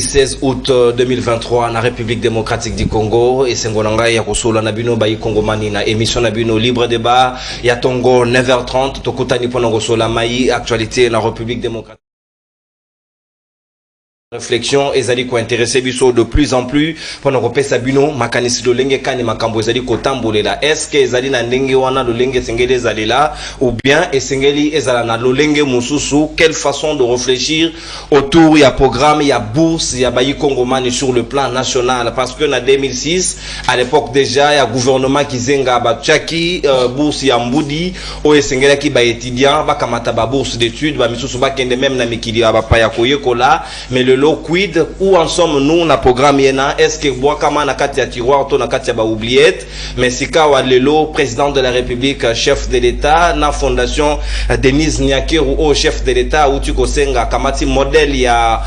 16 août 2023 na République démocratique du Congo et Sengolanga ya kosola na bino bayi Congomani na émission na bino libre débat ya tongo 9h30 tokutani pona kosola mai actualité na République démocratique. Réflexion ezali ko intéresser biso de plus en plus pendant ko pesa bino makanisi do lenge kani makambo ezali ko tambolela est-ce que ezali na ndenge wana do lenge sengeli ezali là ou bien esengeli ezala na lo lenge mususu quelle façon de réfléchir autour ya programme ya bourse ya bayi Congomani sur le plan national parce que na 2006 à l'époque déjà ya gouvernement kizenga ba tchaki bourse ya mbudi o esengeli ki ba étudiant ba kamata ba bourse d'études ba misusu ba kende même na mikili ba pa ya koyekola mais le quid où en sommes-nous na programme yena est-ce que boakama na kati ya tiroir to na kati ya ba oubliette mais sika wa lelo président de la République chef de l'État na fondation Denis Nyakeru au chef de l'État ou tu kosenga kamati modèle ya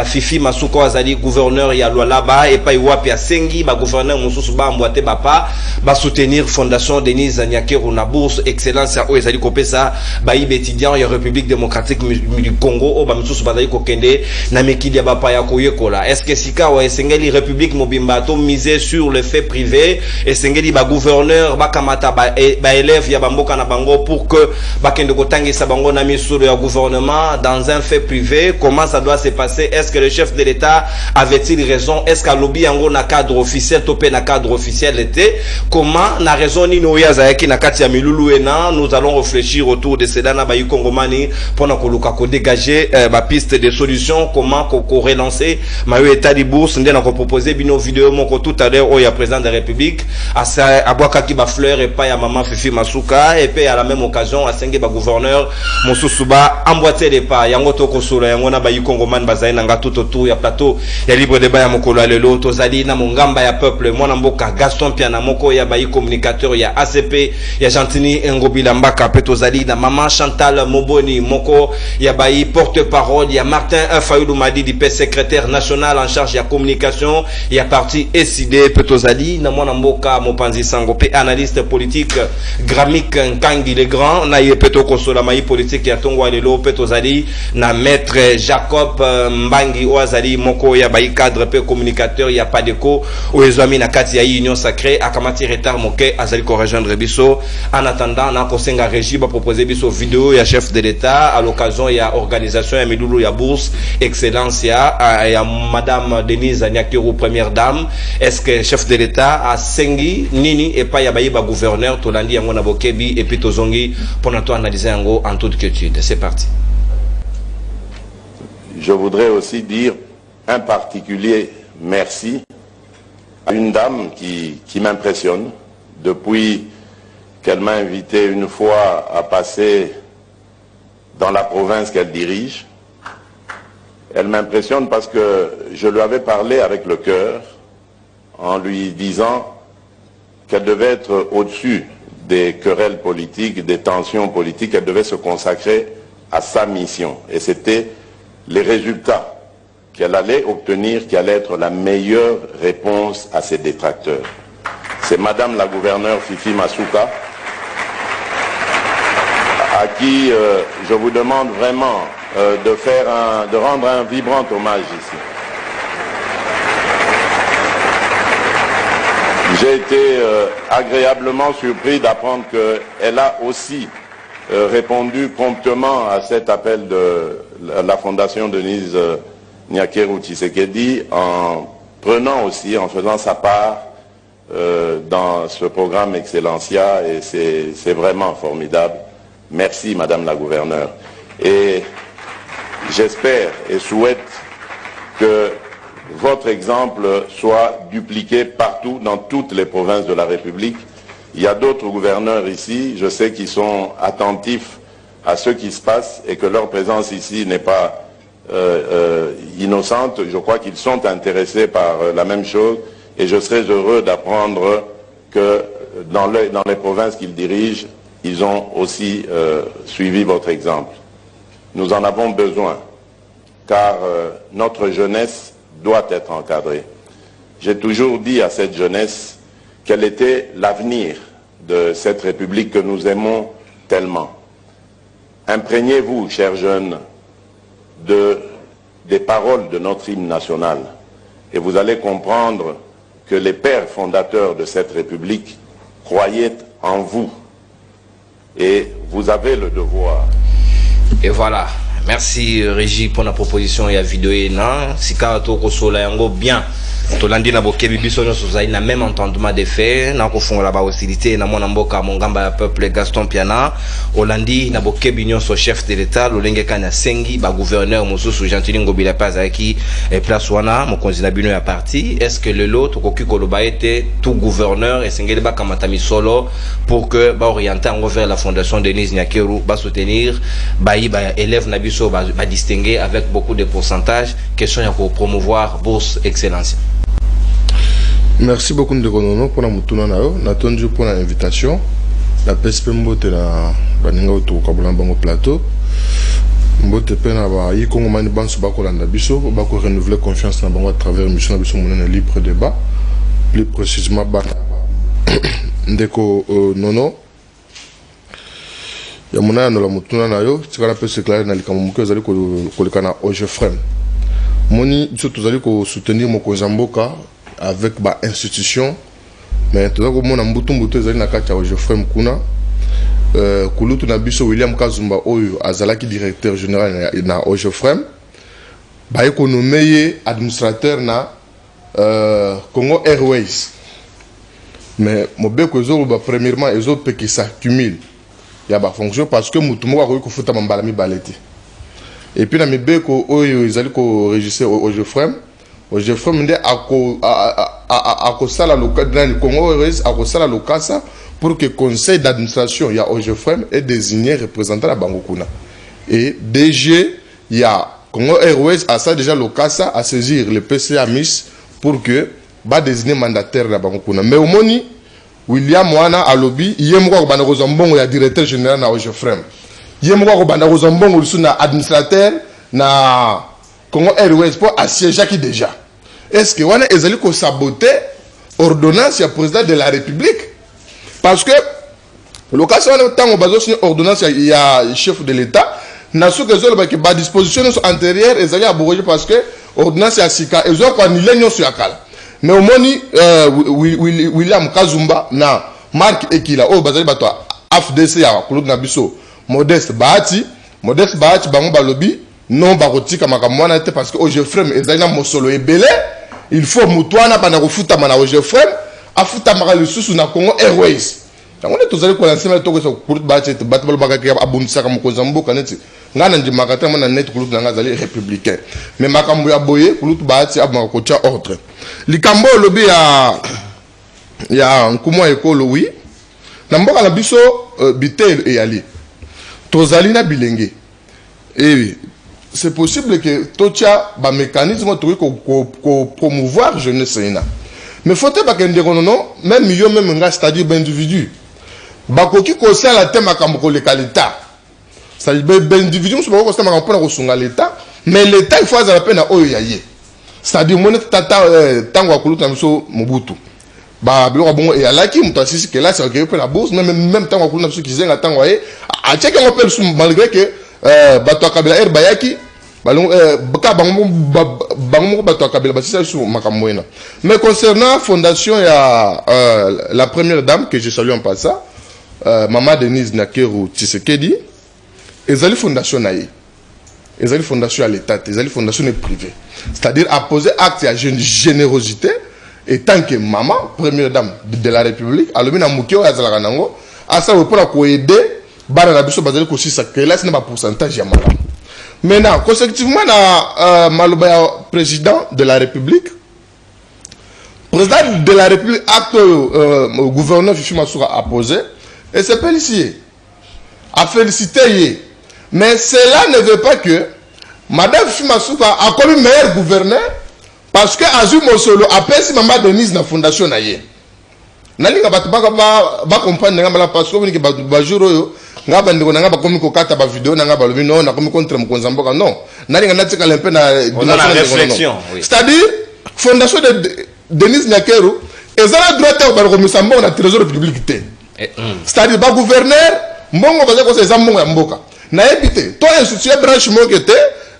Fifi Masuko azali gouverneur ya Lualaba et pa iwapi ya sengi ba gouverneur mususu ba mbwate bapa ba soutenir fondation Denis Nyakeru na bourse excellence ya o ezali kopesa ba ibe étudiant ya République démocratique du Congo o ba mususu bazali kokende na mekili est-ce que sika wa esengeli République mobimba to miser sur le fait privé esengeli ba gouverneur ba kamata ba élève ya bamboka na bango pour que ba kende kotangisa bango na misolo ya gouvernement dans un fait privé comment ça doit se passer est-ce que le chef de l'État avait-il raison est-ce qu'à lobby yango na cadre officiel to pe na cadre officiel était comment na raison ni no ya zayaki na kati ya milulu ena nous allons réfléchir autour de cela na ba Congomani pour na koluka ko dégager ba piste de solutions comment ko relancer ma état de bourse ndena ko proposer bino vidéo moko tout à l'heure au ya président de la République à boaka ki ba fleur et pas ya maman Fifi Masuka et puis à la même occasion à senge ba gouverneur Mosusuba emboîter les pas yango to kosola yango na ba Congomani bazai na tout autour ya plateau ya libre débat ya mokolo lelo tozali na mongamba ya peuple mwana mboka Gaston Piana moko ya ba communicateur ya ACP ya Gentini Ngobila Mbaka pe tozali na maman Chantal Moboni moko ya ba porte-parole ya Martin Fayulu Madi secrétaire national en charge de la communication et à parti SID Petozali na mwana mboka Mopanzi Sango pe analyste politique Gramik Nkangi le grand na yepeto kosola mai politique ya tongwa lelo Petozali na maître Jacob Mbangi Oazali moko ya bai cadre pe communicateur ya Padeko oezami na kati ya union sacrée akamati retard moke azali ko rejoindre biso en attendant na kosenga régie ba proposer biso vidéo ya chef de l'État à l'occasion ya organisation ya milulu ya bourse excellence ya madame Denise Nyakeru première dame est-ce que chef de l'État a sengi nini et pas ya ba gouverneur tolandi yango na bokebi et puis tozongi pour nous analyser yango en toute quiétude c'est parti. Je voudrais aussi dire un particulier merci à une dame qui m'impressionne depuis qu'elle m'a invité une fois à passer dans la province qu'elle dirige. Elle m'impressionne parce que je lui avais parlé avec le cœur en lui disant qu'elle devait être au-dessus des querelles politiques, des tensions politiques, elle devait se consacrer à sa mission. Et c'était les résultats qu'elle allait obtenir qui allaient être la meilleure réponse à ses détracteurs. C'est Madame la gouverneure Fifi Masuka à qui je vous demande vraiment de rendre un vibrant hommage ici. J'ai été agréablement surpris d'apprendre qu'elle a aussi répondu promptement à cet appel de la fondation Denise Nyakeru Tshisekedi en prenant aussi, en faisant sa part dans ce programme Excellencia et c'est vraiment formidable. Merci Madame la gouverneure. Et j'espère et souhaite que votre exemple soit dupliqué partout dans toutes les provinces de la République. Il y a d'autres gouverneurs ici, je sais qu'ils sont attentifs à ce qui se passe et que leur présence ici n'est pas innocente. Je crois qu'ils sont intéressés par la même chose et je serais heureux d'apprendre que dans les provinces qu'ils dirigent, ils ont aussi suivi votre exemple. Nous en avons besoin, car notre jeunesse doit être encadrée. J'ai toujours dit à cette jeunesse quel était l'avenir de cette République que nous aimons tellement. Imprégnez-vous, chers jeunes, de des paroles de notre hymne national et vous allez comprendre que les pères fondateurs de cette République croyaient en vous et vous avez le devoir. Et voilà. Merci Régie pour la proposition et la vidéo. Si vous avez bien, tolandi na bokebi biso nyonso zali na même entendement des faits na kofungola ba hostilité na mwana mboka mongamba ya peuple Gaston Piana Olandi na bokebi nyonso chef de l'état lolenge kana sengi ba gouverneur mosusu Gentili Ngobila Pazaki et place wana mokonzi na bino ya parti. Est-ce que le lot tokoki koloba ete tout gouverneur et sengeli ba kamata misolo pour que ba orienter vers la fondation Denise Nyakeru ba soutenir ba élève na biso ba distinguer avec beaucoup de pourcentage question ya ko promouvoir bourse excellence. Merci beaucoup Ndekonono pour la mutuna nayo. Natondu pour l'invitation. La PSP mbote na baninga autour kabula bango plateau. Mbote pena ba yi Kongo mani banso bako landa biso, bako renouveler confiance na bango à travers mission na biso monene libre débat. Plus précisément ba Ndeko nono. Ya mona no la mutuna nayo, tikala pese clair na likamuke zali ko lekana Ojefrem. Moni biso tozali ko soutenir Mokozamboka avec ba institution mais tout comme on a mbutu ezali na kati ya Ojefrem kuna kulutu na biso William Kazumba oyo azalaki directeur général na Ojefrem ba économie administrateur na Congo Airways mais mobeko ezo ba premièrement ezo peki s'accumule ya ba fonction parce que mutu moko akoki kofuta mambala mibalete et puis na mibeko oyo ezali ko registre Ojefrem Ojefrem nde akosala lokasa na Congo Airways akosala lokasa pour que conseil d'administration ya Ojefrem ait désigné représentant la Bangokuna et DG ya Congo Airways a ça déjà lokasa à saisir le PCA Miss pour que ba désigner mandataire la Bangokuna mais au moni William Wana alobi yemko ko bana kozambongo ya directeur général na Ojefrem yemko ko bana kozambongo na administrateur na Congo Airways pour assiéger qui déjà. Est-ce que wana ezali ko saboter ordonnance ya président de la République? Parce que l'occasion wana tango bazo signer ordonnance ya chef de l'État na sous que zolo ba ke ba disposition antérieure ezali abrogé parce que ordonnance ya sika ezo ko annuler nyonso ya kala. Mais au moni William Kazumba na Marc Ekila o bazali bato AFDC ya kulu na biso Modeste Bahati bango balobi non barotika makamwana te parce que Ojefrem ezali na mosolo ebele il faut mutwana bana kofuta mana Ojefrem afuta maka lisusu na Congo Airways tango ne tozali ko lancer mais toko so kulut bache te batbal bakaki abundisa ka Mokozamboka neti ngana ndimaka te mana net kulut na ngazali républicain mais makambo ya boye kulut bache abanga ko tia ordre likambo lobi ya nkumwa ekolo wi na mboka na biso bitel e yali tozali na bilenge et c'est possible que totia ba mécanisme pour promouvoir jeunesse ina mais faut pas que non même milieu même nga c'est-à-dire ben individu ba koki ko sala tema kambo le kalita ça ben individu so ba ko sala kambo na ko sunga l'état mais l'état il faut azala pena oyo yaye c'est-à-dire mon tata tango akuluta miso Mobutu ba bilo bongo et alaki muto asisi que là c'est que la bourse même tango akuluta miso kizenga tango aye a checker on peut malgré que bato kabila er bayaki balong baka bango bato kabila basisa sur makamwena mais concernant fondation ya la première dame que je salue en passant maman Denise Nyakeru Tshisekedi ezali fondation naie ezali fondation à l'état ezali fondation privée c'est-à-dire à poser acte à générosité et tant que maman première dame de la République alobi na mukio azalaka nango asa pour ko aider bana na biso bazali ko sisa que là c'est pas pourcentage ya mala. Maintenant consécutivement na maloba ya président de la République acte gouverneur Fifi Massoura a posé et c'est félicité a félicité mais cela ne veut pas que madame Fifi Massoura a comme meilleur gouverneur parce que Azul Mosolo appelle si maman Denise na fondation na ye nalinga bato ba comprendre nga mala parce que ni ba jour oyo ngaba ndiko nga ba komi ko kata ba vidéo nga ba lobi non na komi contre Mokozamboka non nalinga natika lempe na réflexion c'est-à-dire fondation de Denise Nyakeru ezala droit ba ko misambo na trésor public té c'est-à-dire ba gouverneur mbongo ba ko seza mbongo ya mboka na ébité to institution branche mo kete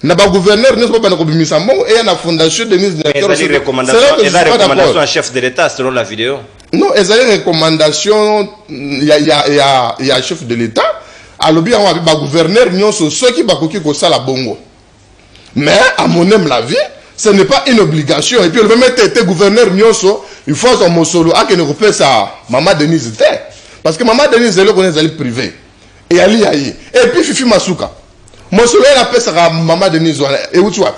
na ba gouverneur ne pas ko bimisa mbongo et na fondation Denise Nyakero. C'est la recommandation à chef de l'État selon la vidéo. Non, elles ont recommandation il y a chef de l'État à l'objet de ba gouverneur nyonso ceux qui ba koki ko sala bongo. Mais à mon aime la vie, ce n'est pas une obligation et puis le même était gouverneur nyonso, il faut son mosolo a que ne repère ça maman Denise était parce que maman Denise elle connaît elle privé et ali ayi et puis Fifi Masuka. Mosolo elle appelle ça maman Denise et où tu vois.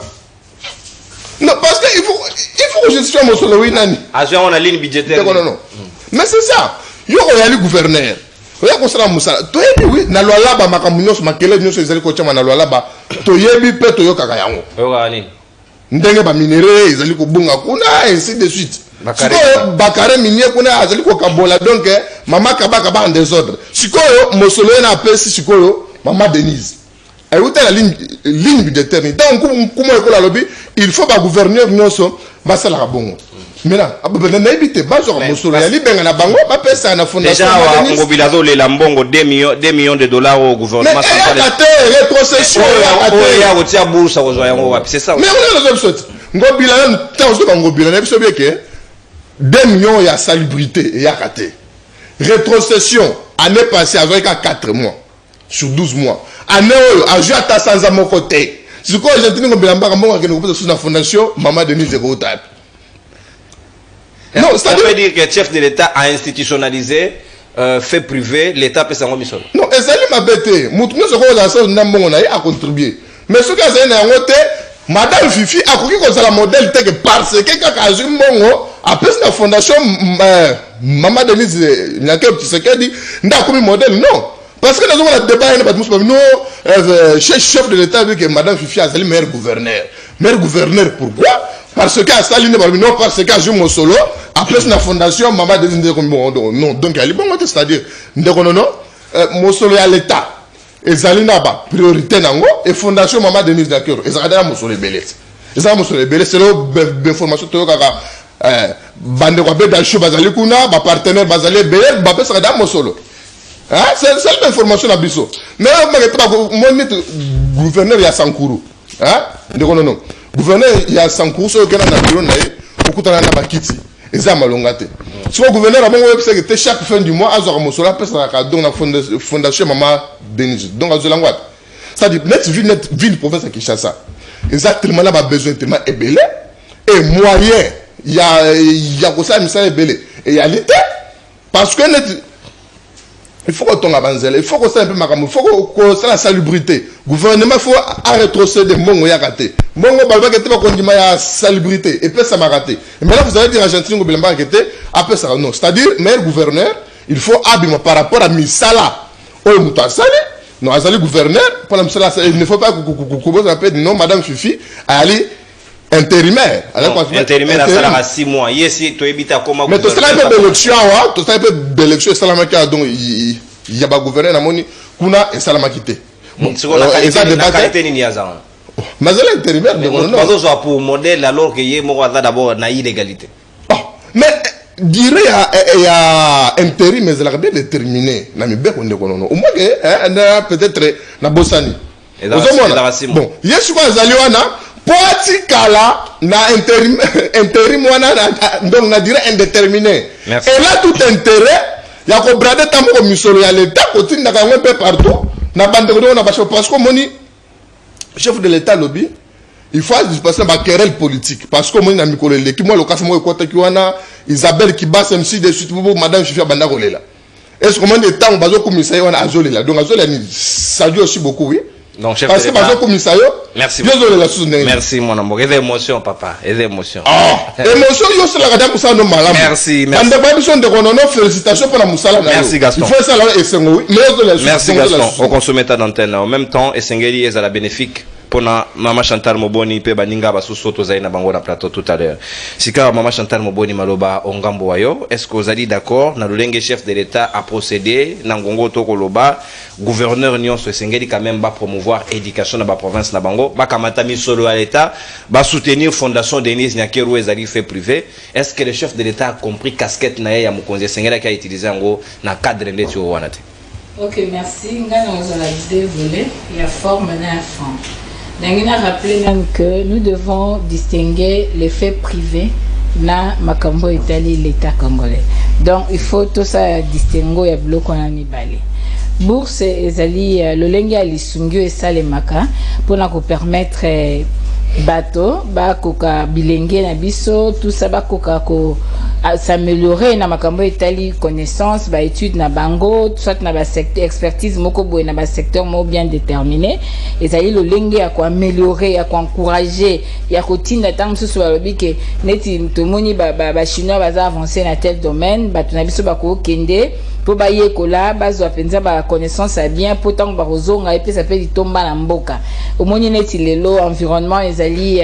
Non, parce qu'il faut que je sois mon solo, oui, nani. Ah, on a ligne budgétaire. Non, non. Mais c'est ça. Il y a le gouverneur. Il y a un moussa. Tu es oui, na loi là-bas, ma camunion, ma kele, nous sommes allés coacher ma loi là-bas. Tu es bi pe to yo kakayango. Ogani. Ndenge ba minéraux, ils allaient ko bunga kuna et ainsi de suite. Bakare minier kuna azali ko kabola donc maman kabaka ba en désordre. Sikoyo mosolo na appelle si sikoyo maman Denise. Et où est la ligne budgétaire? Donc, comment est-ce que lobby? Il faut que le gouverneur nous va se la bongo. Maintenant, on a évité, bah, genre, monsieur, il y a libéré la banque, on peut ça na fondation. Déjà, on mobilise les lambongo 2 millions de dollars au gouvernement. Mais il y a la rétrocession, il y a bourse à rejoindre, c'est ça. Mais on a les autres. On bilan, tant que on bilan, il faut que 2 millions il y a salubrité et il y a raté. Rétrocession, année passée avec 4 mois sur 12 mois. Année a joué à ta sans à mon côté. C'est quoi j'ai tenu comme bilamba comme moi qui nous propose sous la fondation Maman Denise Zéro Type. Non, ça veut dire que le chef de l'État a institutionnalisé fait privé l'État peut s'en remettre. Non, et ça m'a bêté. Moutounou ce qu'on a ça n'a a contribué. Mais ce que ça n'a pas Madame Fifi a couru comme ça la modèle tel que parce que quelqu'un a joué mongo après la fondation Maman Denise Nyakero Tshisekedi n'a commis modèle non. Parce que nous avons le débat, non, chef de l'État dit que Madame Fifi a été meilleur gouverneur. Meilleur gouverneur, pourquoi? Parce qu'à Staline, non, parce qu'à Jumo Solo, après la fondation, Maman Denise non, donc elle est bon, c'est-à-dire, non, Mosolo à l'État. Et Zalina ba priorité nango et fondation Maman Denise Nyakero. Et ça a Mosolo Belé. Et ça Mosolo Belé, c'est l'information que bande ko be dalcho bazali kuna ba partenaire bazali be ba pe ça da Mosolo. Hein? C'est l'information à Bisso. Mais mon gouverneur il y a Sankuru. Hein? Non. Gouverneur il y a Sankuru, ce qui est dans le bureau, beaucoup de gens ont bakiti. Et ça m'a longate. Si le gouverneur a bon website que chaque fin du mois, Azor Mosola peut s'arrêter dans la fondation Maman Denise. Donc Azor Langouat. Ça dit net ville province à Kinshasa. Exactement là, besoin tellement ébélé et moyen. Il y a comme ça, mais ça ébélé. Et il y a l'été parce que il faut qu'on tombe à Banzel, il faut qu'on soit un peu maramou, il faut qu'on soit la salubrité. Le gouvernement faut rétrocéder Mongo Yakaté. Mongo Balba qui était pas qu'on dit la salubrité, et puis ça m'a raté. Et maintenant vous allez dire Argentine ou Bilamba qui était, après ça non. C'est-à-dire, meilleur gouverneur, il faut abîmer par rapport à Misala. Oh, Mouta Salé, non, Azali gouverneur, pour la Misala, il ne faut pas que appelle non, Madame Fifi, Ali. Intérimaire. Intérimaire, ça a 6 mois. Yes, tu habites à comment? Mais tu sais un peu d'élection, tu sais un peu d'élection, Salamaka, donc il y a pas gouverné, Namoni, Kuna et Salamakité. Bon, c'est quoi la qualité ni Niazan? Mais c'est l'intérimaire, mais non. Pas pour modèle alors qu'il y a d'abord une illégalité. Mais, dirais, il y a intérim, mais elle a bien déterminé. N'a mis bien qu'on est au moins, peut-être, na Bossani. Bon, il y a souvent Zaliwana. Poati kala na intérim wana donc na dire indéterminé. Merci. Et là tout intérêt ya ko brader tambo ko misolo ya l'état ko tinda ka un peu partout na bande ko na ba parce que moni chef de l'état lobby il faut passer ma querelle politique parce que moni na mikolo le ki moi le kasi mo ko ta ki wana Isabelle qui basse MC de suite pour madame Fifi banda ko lela. Est-ce que mon état on bazo commissaire wana azolela donc azolela ni ça dit aussi beaucoup oui. Donc, chef parce que parce que merci. Merci mon amour. Et l'émotion, papa. Et l'émotion. Émotion, yo c'est la gada pour ça non malade. Merci. Félicitations pour la moussala. Merci Gaston. Il faut ça là et c'est oui. Merci Gaston. Au consommateur d'antenne. En même temps, et Sengeli est à la bénéfique. Pour Maman Chantal Moboni pe baninga basu soto zaina bango na plateau tout à l'heure. Sika Maman Chantal Moboni maloba ongambo wayo, est-ce que vous allez d'accord na lolenge chef de l'État a procédé na ngongo toko loba gouverneur nyonso Sengeli quand même ba promouvoir éducation na ba province na bango ba kamata mi solo à l'État ba soutenir fondation Denise Nyakero ezali fait privé. Est-ce que le chef de l'État a compris casquette na ya mukonzi Sengeli qui a utilisé ngo na cadre ndeti wanate? OK, merci. Ngana ozala deux volets, il y a forme na fond. Nangina rappelé que nous devons distinguer les faits privés na makambo Italie l'État congolais. Donc il faut tout ça distinguer ya biloko na mibale. Bourse ezali lolenge ya lisungi esalemaka mpona kopermettre bato bakoka bilenge na biso tout ça bakoka ko s'améliorer na makambo etali connaissance ba étude na bango soit na ba secteur expertise moko boye na ba secteur mo bien déterminé ezali lolenge ya ko améliorer ya ko encourager ya ko tinda tant so so lobi ke neti tomoni ba chinois baza avancer na tel domaine bato na biso bako kende po ba yekola bazwa penza ba connaissance a bien pourtant ba rozonga et puis ça fait litomba na mboka omoni neti lelo environnement ezali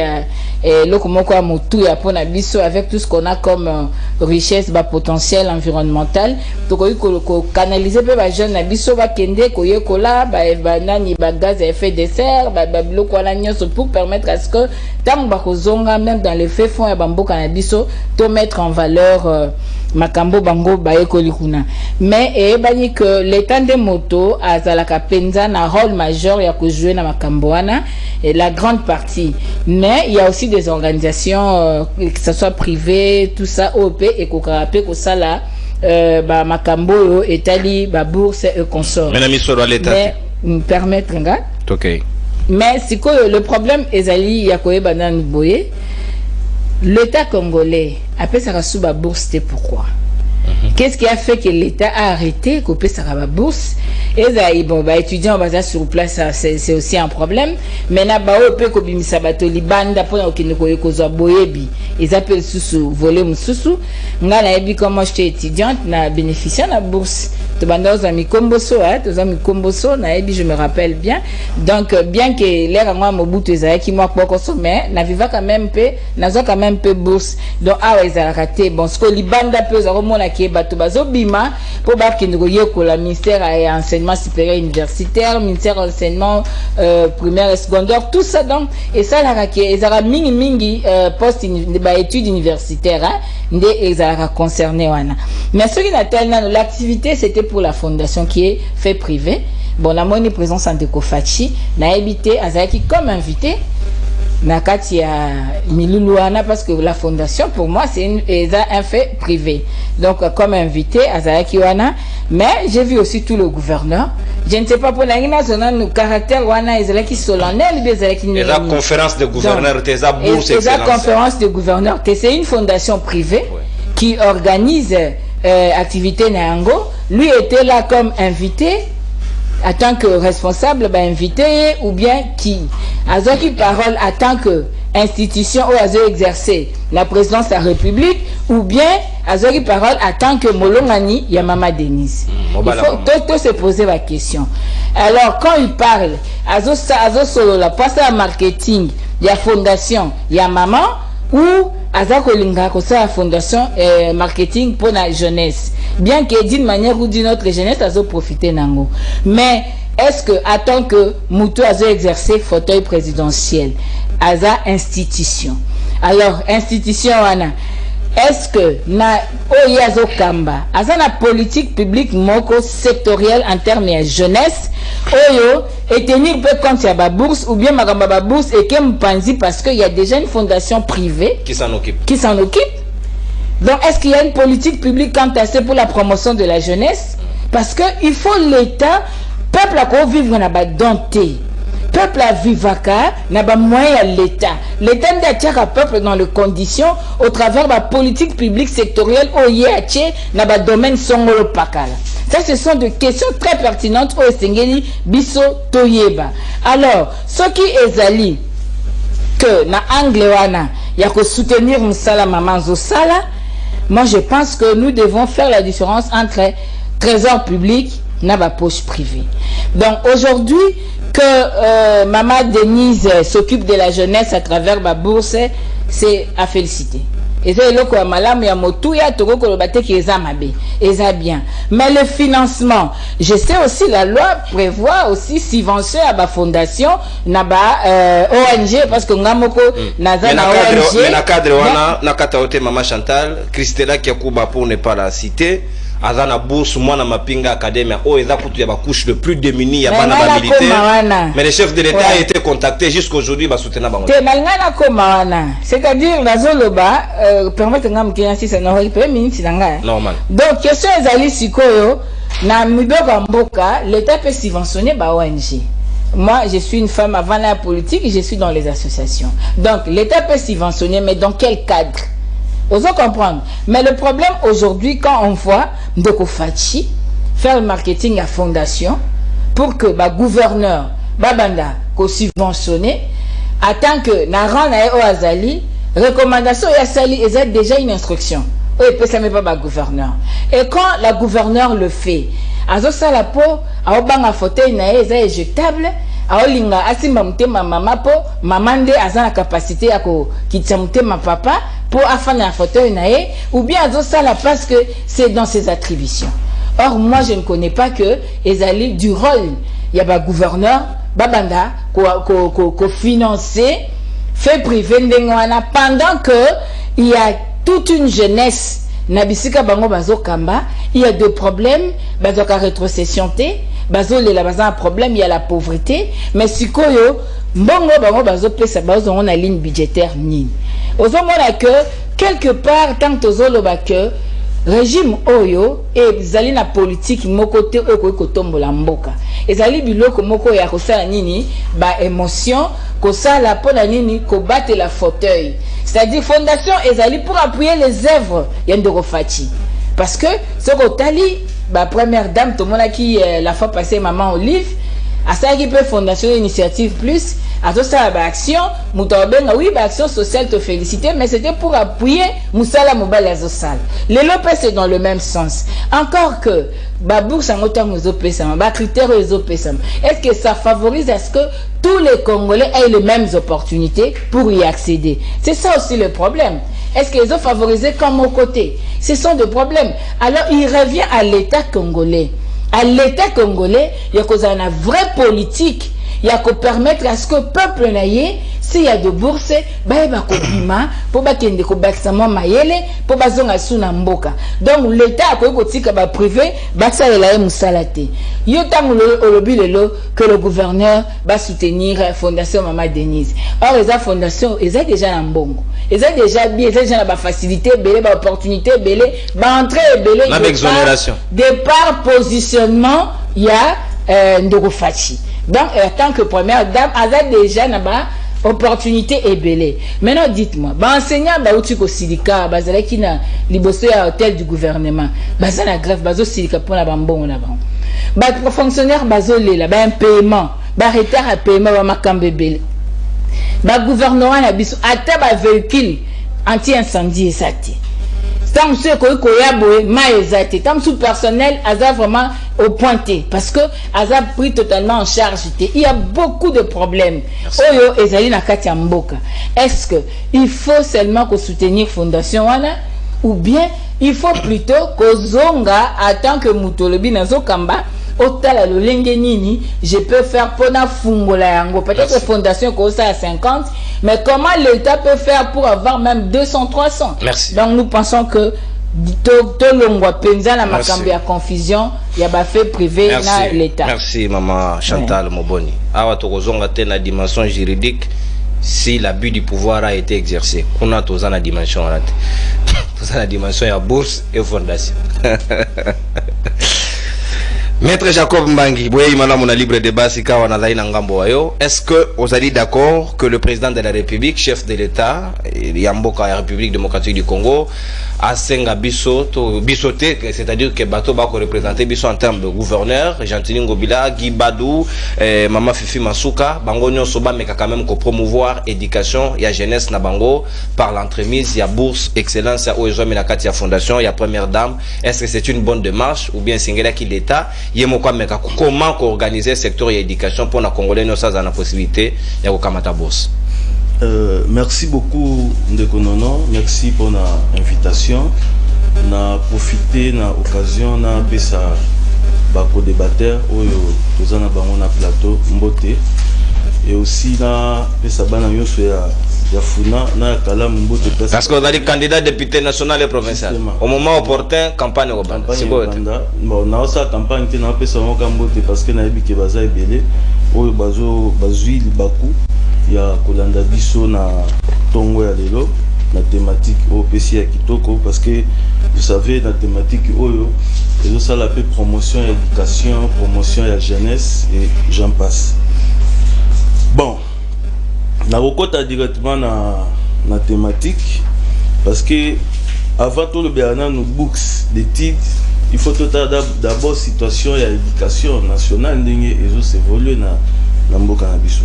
loko moko ya motu ya pona biso avec tout ce qu'on a comme richesse ba potentiel environnemental donc ko canaliser pe ba jeune na biso ba kende ko yekola ba nani ba gaz à effet de serre ba loko la nyonso pour permettre à ce que tam ba rozonga même dans les faits fonds ya bamboka na biso to mettre en valeur makambo bango ba ekoli kuna mais ebani que l'état de moto azalaka penza na rôle majeur ya ko jouer na makambo wana et la grande partie mais il y a aussi des organisations que ce soit privées tout ça OP et ko rapé ko sala ba makambo etali ba bourse et consort mais permettre nga OK mais c'est que le problème ezali ya ko ebana boye l'État congolais après ça sous ba bourse c'est pourquoi qu'est-ce qui a fait que l'État a arrêté couper sa bourse et ça bon bah étudiants basés sur place c'est aussi un problème mais na ba ope ko bimisa bato libanda pona okine ko yekozwa boyebi ils appellent sous voler mususu nga na yebi comme moi j'étais étudiante na bénéficié na bourse to banda za mikomboso to za mikomboso na yebi je me rappelle bien donc bien que l'air moi mobutu ezaki moi poko so mais na viva quand même peu nazo quand même peu bourse donc ah ouais ça raté bon ce que libanda peu za remona ki bato bazobima po ba kende ko yekola ministère et enseignement supérieur universitaire ministère enseignement primaire et secondaire tout ça donc et ça la raki ezara mingi poste ba études universitaires hein ndé ezara concerné wana mais ce qui n'attend l'activité c'était pour la fondation qui est fait privé bon la moni présence en Dekofachi na habité azaki comme invité na kati ya miluluana parce que la fondation pour moi c'est un fait privé donc comme invité azaki wana mais j'ai vu aussi tout le gouverneur je ne sais pas pour la nationale caractère wana ezalaki solennel bezalaki ni la conférence de gouverneur teza bourse excellence la conférence de gouverneur c'est une fondation privée qui organise activité na yango lui était là comme invité en tant que responsable invité ou bien qui a qui parole en tant que institution ou a exercer la présidence de la République ou bien a qui parole en tant que Molongani Yamama Denise. Il faut se poser la question. Alors quand il parle azo solo la passe à marketing il y a fondation il y a maman ou azako linga ko sa fondation marketing pour la jeunesse bien que d'une manière ou d'une autre jeunesse azo profiter nango mais est-ce que à tant que mutu azo exercer fauteuil présidentiel aza institution alors institution wana est-ce que na oyazo kamba azana politique publique moko sectorielle en termes de jeunesse oyo et tenir peu compte ya ba bourse ou bien makamba ba bourse et que mpanzi parce que il y a déjà une fondation privée qui s'en occupe donc est-ce qu'il y a une politique publique quant à ça pour la promotion de la jeunesse parce que il faut l'État peuple à vivre na ba donté peuple à vivaka n'a pas moyen à l'État n'a peuple dans les conditions au travers de la politique publique sectorielle au yéaché n'a pas domaine songolo pakala ça ce sont des questions très pertinentes au Sengeli biso toyeba alors ce qui est ali que na angle wana ya ko soutenir musala maman zosala moi je pense que nous devons faire la différence entre trésor public na ba poche privée donc aujourd'hui que Maman Denise s'occupe de la jeunesse à travers ma bourse, c'est à féliciter. Et c'est là que malam ya motu ya toko ko lobate ki eza mabe, eza bien. Mais le financement, je sais aussi la loi prévoit aussi subvention à ba fondation na ba ONG parce que ngamoko naza na ONG. Mais na cadre wana na kata ote Maman Chantal, Christella Kiakuba pour ne pas la citer. azana bourse mwana mapinga académie o eza kutu ya ba couche le plus démunie ya bana ba militaire mais le chef de l'état a été contacté jusqu'aujourd'hui ba soutenir bango te malngana koma wana c'est-à-dire nazoloba permettre ngam kenya si ça n'aurait pas minute nanga normal donc question ezali sikoyo na miboko mboka l'état peut subventionner ba ONG. Moi, je suis une femme avant la politique, je suis dans les associations. Donc, l'État peut subventionner, mais dans quel cadre? Osons comprendre. Mais le problème aujourd'hui, quand on voit Ndeko Fachi faire le marketing à fondation pour que le gouverneur, Babanda, qu'on subventionne, attend que Naran Nae Azali, recommandation Yassali, ils ont déjà une instruction. Et puis ça ne met pas gouverneur. Et quand la gouverneur le fait, azo sala po aobanga fauteuil na eza éjectable aolinga asimba mutema mama po mamande azana capacité ya ko kitsa mutema papa pour afana fauteuil na ye ou bien azo sala parce que c'est dans ses attributions. Or moi je ne connais pas que ezali du rôle ya ba gouverneur babanda ko financer fait privé ndengwana pendant que il y a toute une jeunesse Nabisika bango bazo kamba, il y a deux problèmes, bazo ka rétrocession te, bazo le la bazo un problème, il y a la pauvreté, mais sikoyo mbongo bango bazo pesa bazo on a ligne budgétaire ni. Ozo mona que quelque part tant tozolo ba que régime oyo et zali na politique moko te oko kotombola mboka. Ezali biloko moko ya kosala nini ba émotion kosala pona nini ko battre la fauteuil. C'est-à-dire fondation ezali pour appuyer les œuvres Yandoro Fachi. Parce que ce que la première dame tout le monde qui la fois passée maman Olive à ça qui peut fondation initiative plus à tout ça ba action mutobenga oui ba action sociale te féliciter mais c'était pour appuyer musala mobile azosal les lopes c'est dans le même sens encore que ba bourse en autant aux opesama ba critères aux opesama est-ce que ça favorise à ce que tous les Congolais aient les mêmes opportunités pour y accéder? C'est ça aussi le problème. Est-ce qu'ils ont favorisé comme au côté? Ce sont des problèmes. Alors il revient à l'État congolais. À l'État congolais, il y a une vraie politique. Il y a qu'à permettre à ce que le peuple n'aille, s'il y a de bourses, bah il va kopima pour bakende ko baksama mayele pour bazonga suna mboka. Donc l'État a ko kotika ba privé baksa la musalate. Yo tango olobi lelo que le gouverneur va soutenir fondation Mama Denise. Or les fondations, ils ont déjà un mbongo. Ils ont déjà bien, ils ont déjà la facilité, belé, ba opportunité, belé, ba entrée belé. Même exonération. Départ positionnement, il y a Ndoko Fachi. Donc, en tant que première dame, elle a déjà une opportunité et belée. Maintenant, dites-moi, enseignant, outil au Silika, bazala qui na liboso à hôtel du gouvernement, bazala grève, bazo Silika pour la bambon là-bas. Pour fonctionnaire, bazolé là, un paiement, retard à paiement, va makambe belé. Gouvernement na biso, ata ba véhicule anti-incendie et ça. Tant que tant que personnel a vraiment au pointé parce que a pris totalement en charge. Il y a beaucoup de problèmes. Oyo ezali na kati ya mboka. Est-ce que il faut seulement que soutenir fondation wana ou bien il faut plutôt que zonga en tant que mutolobi nazo kamba otala lolenge nini je peux faire pona fungola yango peut-être fondation ko ça à 50 mais comment l'État peut faire pour avoir même 200 300. Merci. Donc nous pensons que to longwa penza na makambi ya confusion ya ba fait privé na l'État. Merci maman Chantal Moboni. Awa tokozonga te na dimension juridique si l'abus du pouvoir a été exercé. On a tous la dimension là. Tous la dimension ya bourse et fondation. Maître Jacob Mbangi, on a libre débat si est-ce que vous êtes d'accord que le président de la République, chef de l'État, Yamboka, la République démocratique du Congo, a senga bisoté, c'est-à-dire que Bato va représenter biso en termes de gouverneur, Gentini Ngobila, Guy Badou, Mama Fifi Masuka, Bango Nyon Soba, mais quand même promouvoir éducation, il y a jeunesse na Bango, par l'entremise, il y a bourse, excellence, il y a OESO, il y a Katia Fondation, il y a Première Dame. Est-ce que c'est une bonne démarche ou bien c'est qui l'État? Comment organiser le secteur de l'éducation pour les Congolais nous ça la possibilité de kamata bourse. Merci beaucoup Ndeko Nono, merci pour l'invitation. Na profiter na occasion na pesa bako débatteur oyo tozana bango na plateau mbote et aussi na pesa bana yoso ya ya funa na kala mbote place parce que vous avez candidat député national et provincial au moment opportun campagne au banda c'est quoi bon na osa campagne te na pesa mo kambote parce que na ebike baza ebele oyo bazui libaku ya kolanda biso na tongo ya lelo na thématique au PC ya kitoko parce que vous savez la thématique oyo et ça la promotion et éducation promotion et jeunesse et j'en passe. Bon na kokota directement na thématique parce que avant tout le Bernard nous books d'études il faut d'abord situation et éducation nationale ndenge ezo s'évoluer na mboka na biso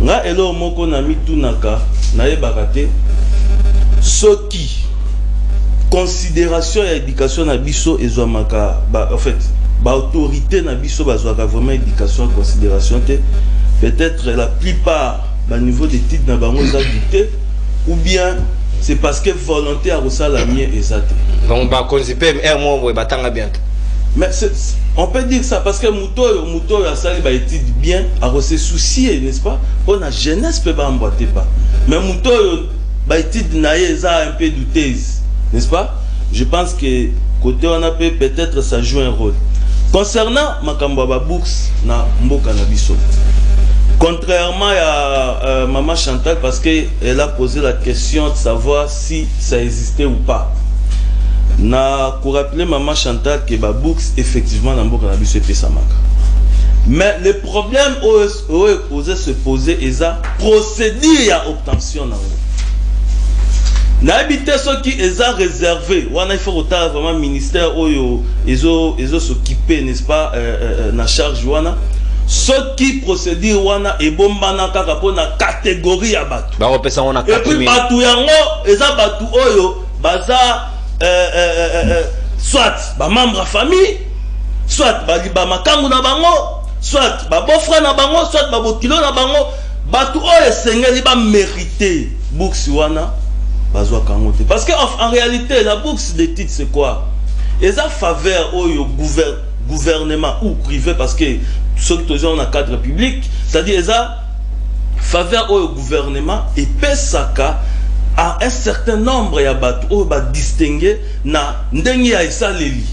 nga elo moko na mitunaka na yebaka te soki considération et éducation na biso ezwamaka en fait ba autorité na biso bazwaka vraiment éducation et considération te peut-être la plupart ba niveau d'études na bango za dicté ou bien c'est parce que volonté à resala mien ezate donc ba concept mo batanga bien mais on peut dire ça parce que muto a sali ba étude bien a se soucier n'est-ce pas pour la jeunesse peut pas emboîter pas mais muto ba étude na eza un peu douteuse n'est-ce pas je pense que côté on a peut-être ça joue un rôle concernant makambo ba bourse na mboka na biso. Contrairement à Maman Chantal, parce qu'elle a posé la question de savoir si ça existait ou pas. Pour rappeler Maman Chantal que la bourse, effectivement, dans le cannabis, c'est ça. Mais le problème osé se poser est la procédure à obtention. N'habiter ce qui est réservé. Il faut vraiment le ministère ils s'occuper, n'est-ce pas, na charge. Ce qui procédure wana ebombana kaka pona catégorie ya batu ba repesa wana 4000 et puis batu yango eza batu oyo baza soit ba membre famille soit ba makangu na bango soit ba beau-frère na bango soit ba botilo na bango batu oyo sengeli ba mériter bourse wana bazwa kango te parce que en réalité la bourse des titres c'est quoi eza faveur oyo gouvernement ou privé parce que ceux qui sont dans le cadre public, c'est-à-dire ça faveur au gouvernement et pesaka à un certain nombre ya batu o ba distinguer na ndenge ya isaleli.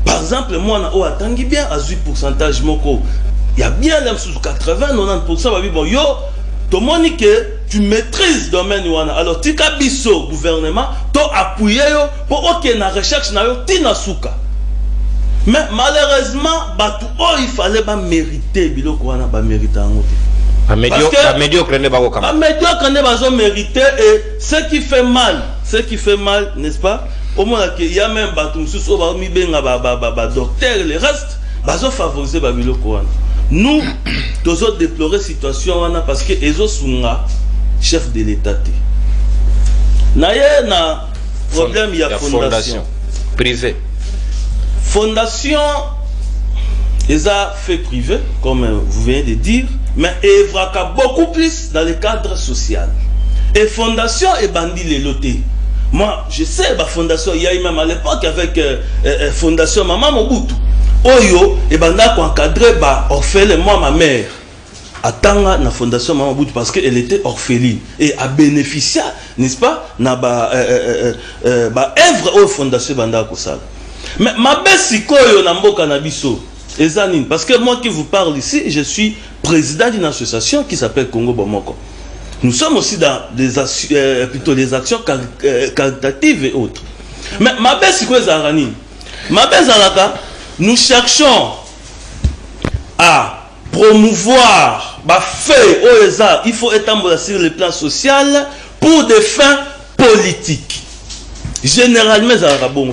Par exemple moi na o atangi bien à 8% moko il y a bien là sous 80-90% ba bon yo to monique tu maîtrises domaine wana alors tika biso gouvernement to appuyer yo pour OK na recherche na yo tina suka. Mais malheureusement, il fallait pas mériter, mériter et ce qui fait mal, n'est-ce pas? Au moins il y a même docteur les restes, favoriser nous devons déplorer la situation parce que les autres sont chef de l'État. Il y a un problème, il y a fondation privée. Fondation, ils ont fait privé, comme vous venez de dire, mais ils œuvrent beaucoup plus dans le cadre social. Et fondation est bandit les lotés. Moi, je sais, la fondation, il y a eu même à l'époque avec fondation Maman Mobutu. Oyo, et banda qui encadré, orphelin, moi, ma mère. Attends la fondation Maman Mobutu parce qu'elle était orpheline et a bénéficié, n'est-ce pas, na œuvre aux fondation banda Kosala. Mais ma belle koyo na mboka na biso ezanine parce que moi qui vous parle ici je suis président d'une association qui s'appelle Congo Bomoko. Nous sommes aussi dans des actions caritatives et autres. Mais ma belle koyo ezanine ma belle zalaka nous cherchons à promouvoir ba fait oeza il faut étendre sur le plan social pour des fins politiques. Généralement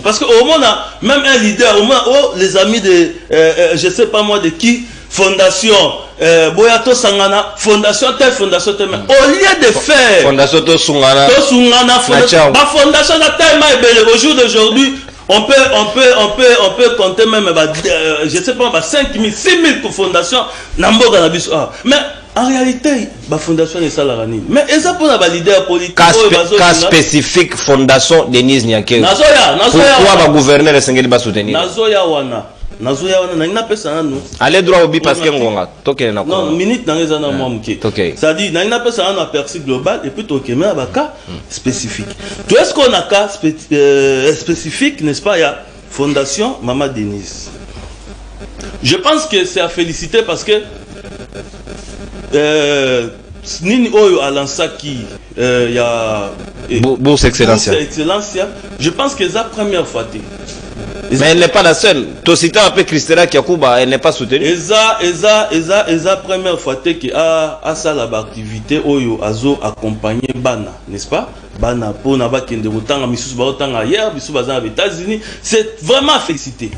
parce que au moins même un leader au moins les amis de je sais pas moi de qui fondation Boyato Sangana fondation telle mais au lieu de faire fondation to Sungana fondation na tellement au jour d'aujourd'hui on peut compter même je sais pas 5 000 6 000 fondations na mboka na biso mais en réalité, la fondation est salarani. Mais est-ce pour la leader politique cas spécifique fondation Denise Niakeru. Pourquoi le gouverneur est soutenir? Nazoya wana. nazo ya wana na pesa nanu allez droit au but parce que ngonga toke na non minute na ngeza na moi mke ça dit na pesa nanu aperçu global et puis toke mais ba cas spécifique tout est-ce qu'on a cas spécifique n'est-ce pas, il y a Fondation Maman Denise. Je pense que c'est à féliciter parce que Nini Oyo Alansaki, il y a Bourse Excellence. Je pense que c'est la première fois. Mais elle n'est pas la seule. Tosita un peu Christella Kiakuba, elle n'est pas soutenue. Eza première fois que a ça la activité Oyo Azo accompagné Bana, n'est-ce pas? Bana pour na ba kende botanga misusu ba otanga hier, bisu baza aux États-Unis, c'est vraiment à féliciter.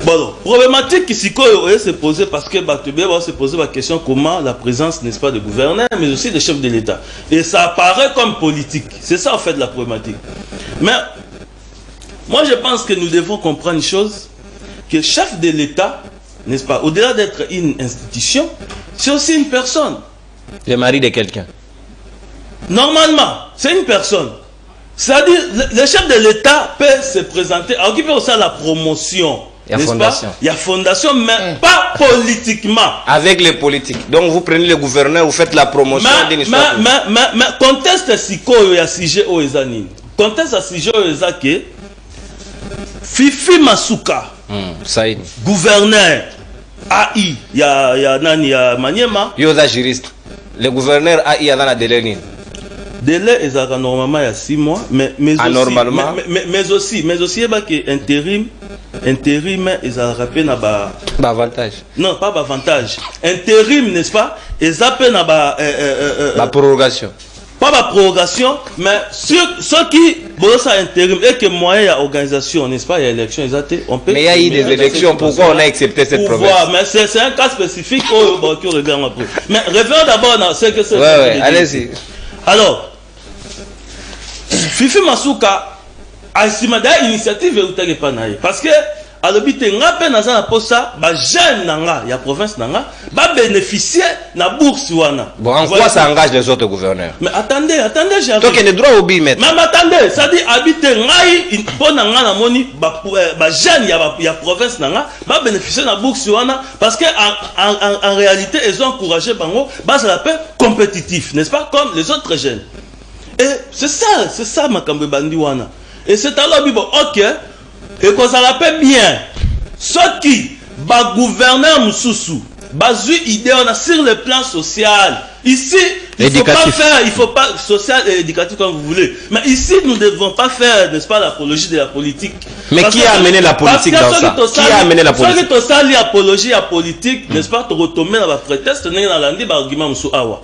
Bon, problématique qui se poser parce que Batubé va se poser la question comment la présence, n'est-ce pas, de gouverneurs, mais aussi des chefs de l'État. Et ça apparaît comme politique. C'est ça en fait la problématique. Mais moi je pense que nous devons comprendre une chose, que le chef de l'État, n'est-ce pas, au-delà d'être une institution, c'est aussi une personne. Le mari de quelqu'un. Normalement, c'est une personne. C'est-à-dire, le chef de l'État peut se présenter, occuper aussi la promotion. Il y a fondation. Il y a fondation, mais pas politiquement. Avec les politiques. Donc vous prenez le gouverneur, vous faites la promotion d'une histoire. Mais conteste si il y a sujet au Ezanine. Conteste si sujet au Ezake. Fifi Masuka. Ça y est. Gouverneur. AI. Il y a Nani, il y a Maniema. Il y a juriste. Le gouverneur AI il y a dans la délai. Délai est normalement il y a 6 mois, mais aussi, mais aussi il y a que intérim ils ont rappelé na ba avantage. Non, pas avantage. Intérim, n'est-ce pas? Ils appellent na ba prorogation. Pas la prorogation, mais ceux qui bossent à intérim et que moyen à organisation, n'est-ce pas? Il y a élection, on peut. Mais il y a eu des élections, pourquoi on a accepté cette promesse? Mais c'est un cas spécifique qui regarde après. Mais revenons d'abord dans ce que c'est. Ouais, allez-y. Alors, Fifi Masuka a estimé l'initiative et parce que à l'habitude ngape naza na posa ba jeune nanga ya province nanga ba bénéficier na bourse wana. Bon, en quoi ça engage les autres gouverneurs? Mais attendez, j'ai donc il y a droit au billet maître. Mais attendez, ça dit habiter ngai pour nanga na moni ba jeune ya province nanga ba bénéficier na bourse wana parce que en réalité ils ont encouragé bango ba ça l'appelle compétitif, n'est-ce pas, comme les autres jeunes. Et c'est ça ma kambe bandi wana. Et c'est alors bibo OK. Et qu'on s'en rappelle bien, ceux qui, gouverneur Moussoussou, basu idée on a sur le plan social. Ici, il ne faut pas social et éducatif comme vous voulez. Mais ici, nous ne devons pas faire, n'est-ce pas, l'apologie de la politique. Mais parce qui a amené la politique dans ça? Qui a amené la politique? Ceux qui ont l'apologie à la politique, n'est-ce pas, tu retombes dans la prétexte, dans l'argument Moussou Awa.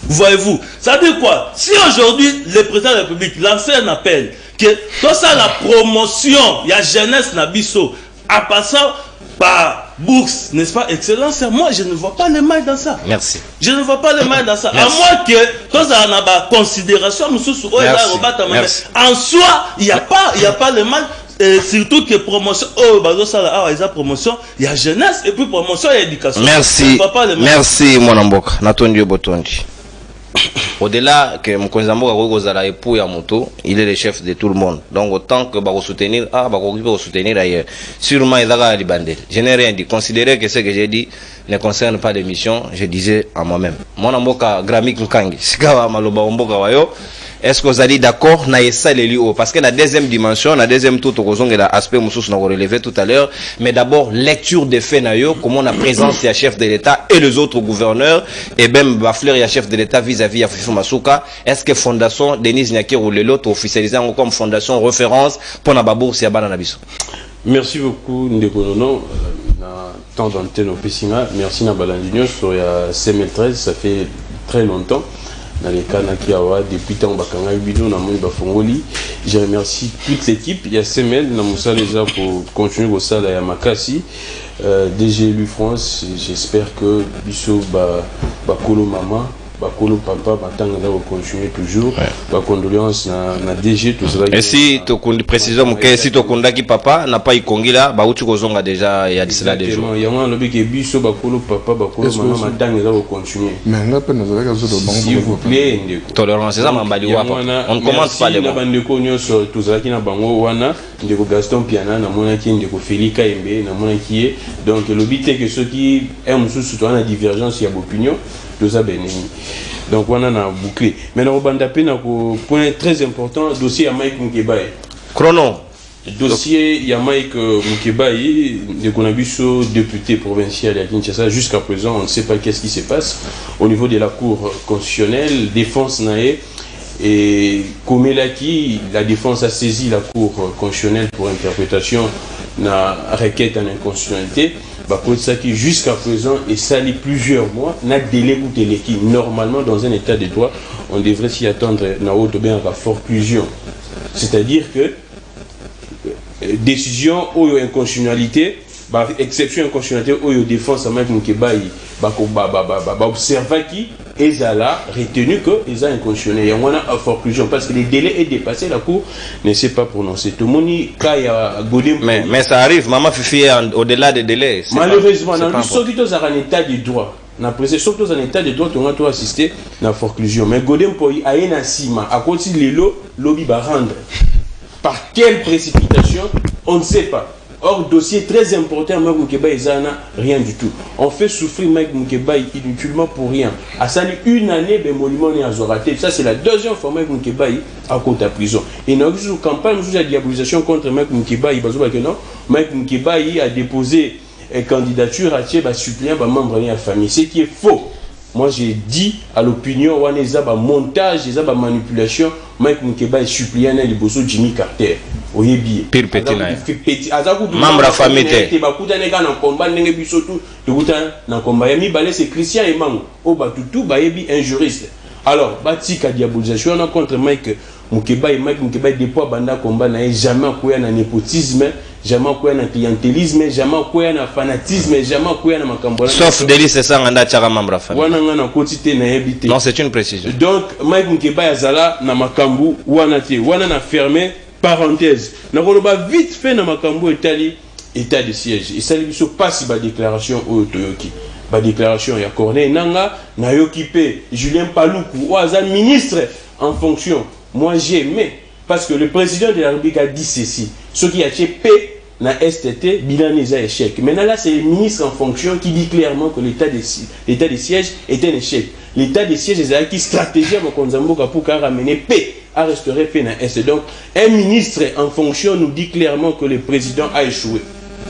Voyez-vous, ça veut dire quoi? Si aujourd'hui, le président de la République lance un appel, que tout ça, la promotion, il y a jeunesse Nabiso, en passant par bourse, n'est-ce pas, excellence, moi je ne vois pas le mal dans ça. Merci. Je ne vois pas le mal dans ça. Merci. À moins que tout ça n'a pas considération, en soi, il n'y a pas le mal. Et surtout que promotion, promotion, il y a jeunesse et puis promotion et éducation. Merci. Merci, mon amboka. Natondi Botondi. Au-delà que Mkonzamboka Rogozala époux à moto, il est le chef de tout le monde. Donc autant que Bako soutenir, soutenir ailleurs. Sûrement il a libandé. Je n'ai rien dit. Considérez que ce que j'ai dit ne concerne pas l'émission, je disais à moi-même. Mon amboka Gramik Nkangi. Sikawa Maloba Omboka Wayo. Est-ce que vous allez d'accord na essa les lieux parce que la deuxième dimension, la deuxième tout au aspect Moussous nous relevé tout à l'heure, mais d'abord lecture des faits nayo, comment la présence du chef de l'État et les autres gouverneurs et même Bafler et chef de l'État vis-à-vis à Fifi Masuka. Est-ce que fondation Denise Nyakir ou l'autre officialisé comme fondation référence pour na babourse ya bana nabiso? Merci beaucoup Ndekonono na temps d'antenne au Pessinga. Merci na Balandinho sur ya CM13, ça fait très longtemps. Dans les cas depuis tant bakanga bidon na moni bafongoli. Je remercie toute l'équipe. Il y a Semel na Moussa déjà pour continuer au sala ya Makasi. DG Lu France, j'espère que biso ba kolo mama bakolo papa batanga za continuer toujours ba condoléances na DG tout cela. Et si to kundi précision que si to kundaki papa n'a pas ikongila ba uti kozonga déjà ya disela des jours. Ya mwana lobi ke biso bakolo papa bakolo mama matanga za continuer. Mais nga pe na zaka zo do bango. S'il vous plaît ndeko. Tolérance ça mambali wa. On commence pas les mots. Na bandeko nyonso tozalaki na bango wana ndeko Gaston Piana na mona ki ndeko Félix Kaembe na mona ki donc lobi te que ceux qui aiment sous toi na divergence ya opinion tout ça béni. Donc on a bouclé. Maintenant on a point très important dossier à Mike Mukebaye. Chrono. Dossier il y a Mike Mukebaye, de Konabiso député provincial à Kinshasa. Jusqu'à présent on ne sait pas qu'est-ce qui se passe au niveau de la cour constitutionnelle, défense nae et Komelaki, la défense a saisi la cour constitutionnelle pour interprétation na requête en inconstitutionnalité. Ça qui jusqu'à présent est sali plusieurs mois, n'a délai ou délai qui normalement dans un état de droit on devrait s'y attendre na haute bien à fort plusieurs. C'est-à-dire que décision ou inconstitutionnalité, exception inconstitutionnalité ou défense à Mike Mukebaye, observa qui ezala retenu que eza inconstitutionnel. Il y a à fort plusieurs parce que le délai est dépassé, la cour ne s'est pas prononcée. Tout le monde mais ça arrive, maman Fifi au-delà des délais. Malheureusement, dans le sortir en état de droit. Na presse surtout en état de droit on a assisté na forclusion mais Godem Poi a un sima à côté lelo lobby va rendre par quelle précipitation on ne sait pas. Or dossier très important Mike Mukebaye zana rien du tout. On fait souffrir Mike Mukebaye inutilement pour rien. À ça une année de monument ni azoraté. Ça c'est la deuxième fois Mike Mukebaye à côté de prison. Et nous avons campagne de diabolisation contre Mike Mukebaye parce que non Mike Mukebaye a déposé candidature à Tchèba suppléant par membre de la famille. Ce qui est faux. Moi j'ai dit à l'opinion, on est à montage, on est à manipulation. Mike Mukebaye suppléant à l'Iboso Jimmy Carter. Oyebi. Pire petit là. Membre de la famille. Tu vas écouter les gars dans le combat, les gars surtout. Tu vas écouter dans le combat. Yami Balé c'est Christian et Mango. Oh bah tout bayebi un juriste. Alors batika diabolisation on a contre Mike Mukebaye. Mike Mukebaye depuis banda combat n'a jamais quoi na népotisme. Jamais quoi na clientélisme, jamais quoi na fanatisme, jamais quoi na makambola. Sauf délit c'est ça nganda tchara membre la famille. Wana ngana quotité na habité. Non, c'est une précision. Donc Mike Mukebaye azala na makambu wana te. Wana na fermé parenthèse. Na koloba vite fait na makambu état de siège. Et ça lui so passe ba déclaration au Toyoki. Ba déclaration ya Corneille Nanga na yokipe Julien Paluku ou azal ministre en fonction. Moi j'ai aimé parce que le président de la République a dit ceci. Ce qui a été paix na STT, bilan est un échec. Maintenant là, c'est le ministre en fonction qui dit clairement que l'état de siège est un échec. L'état de siège est qui stratégie à Konzamboka pour ramener paix, à restaurer paix na STT. Donc, un ministre en fonction nous dit clairement que le président a échoué.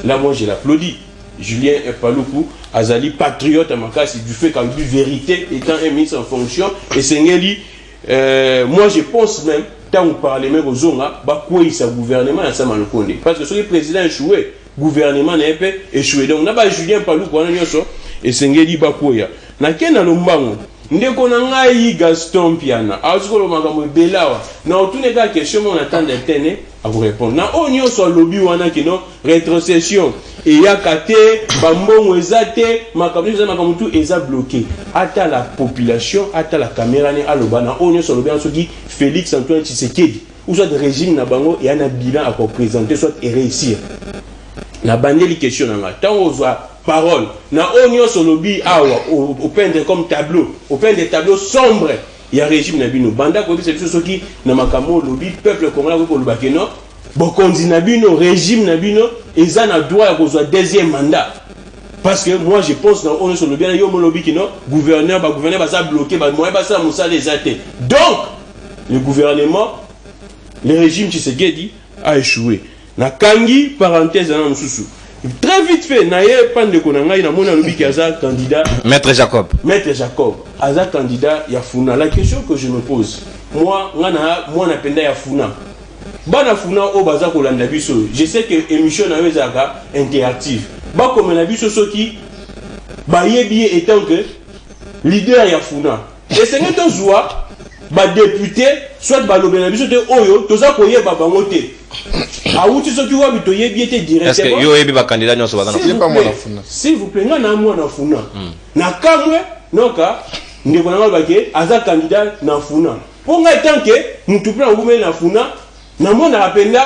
Là, moi, je l'applaudis. Julien Paluku, Azali, patriote à ma casse, du fait qu'en vérité, étant un ministre en fonction, et Sengeli, moi, je pense même, tant on parle même aux zones, quoi il s'est gouvernement à ça Malukonde. Parce que si le président a échoué, gouvernement n'a pas échoué. Donc, on a Julien Paluku, et Sengeli Bakoya. Na kena lombango. Ndeko na ngai Gaston Piana. Aziko makambo belawa. Na otune ka question on attend d'entendre à vous répondre. Na onyo so lobby wana kino rétrocession. Et ya kate bambongo ezate makambo tout eza bloqué. Ata la population, ata la caméra ne aloba na onyo so lobby soki Félix Antoine Tshisekedi. Ou soit régime na bango et un bilan à présenter soit et réussir. Na bandeli question na nga. Tant ozwa parole. Na onyo so lobby awa au peindre comme tableau, au peindre des tableaux sombres. Il y a régime na bino. Banda ko c'est tout ce qui na makamo lobby peuple congolais ko lobaki no. Bokonzi na bino régime na bino eza na droit à kozwa deuxième mandat. Parce que moi je pense na onyo so lobby na yo mo lobby ki no gouverneur ba ça bloqué ba moyen ba ça musa les athées. Donc le gouvernement le régime Tshisekedi a échoué. Na kangi parenthèse na mususu. Très vite fait, naye pan de konanga ina mona lobi ki aza candidat Maître Jacob. Maître Jacob aza candidat ya Funa. La question que je me pose, moi na penda ya Funa. Bana Funa o baza ko landa biso. Je sais que émission na ezaka interactive. Ba comme na biso soki ba yebi étant que leader ya Funa. Et c'est que joie ba député soit ba lobena biso te oyo toza ko yeba bango te. Aouti soki wa bito yebi était directement. Est-ce que yo yebi ba candidat nyoso bazana? S'il vous plaît, nga na mwana Funa. Na kamwe noka ndeko na ngabake aza candidat na funa pour nga tant que mutu plan ngumeli na funa na mona rapenda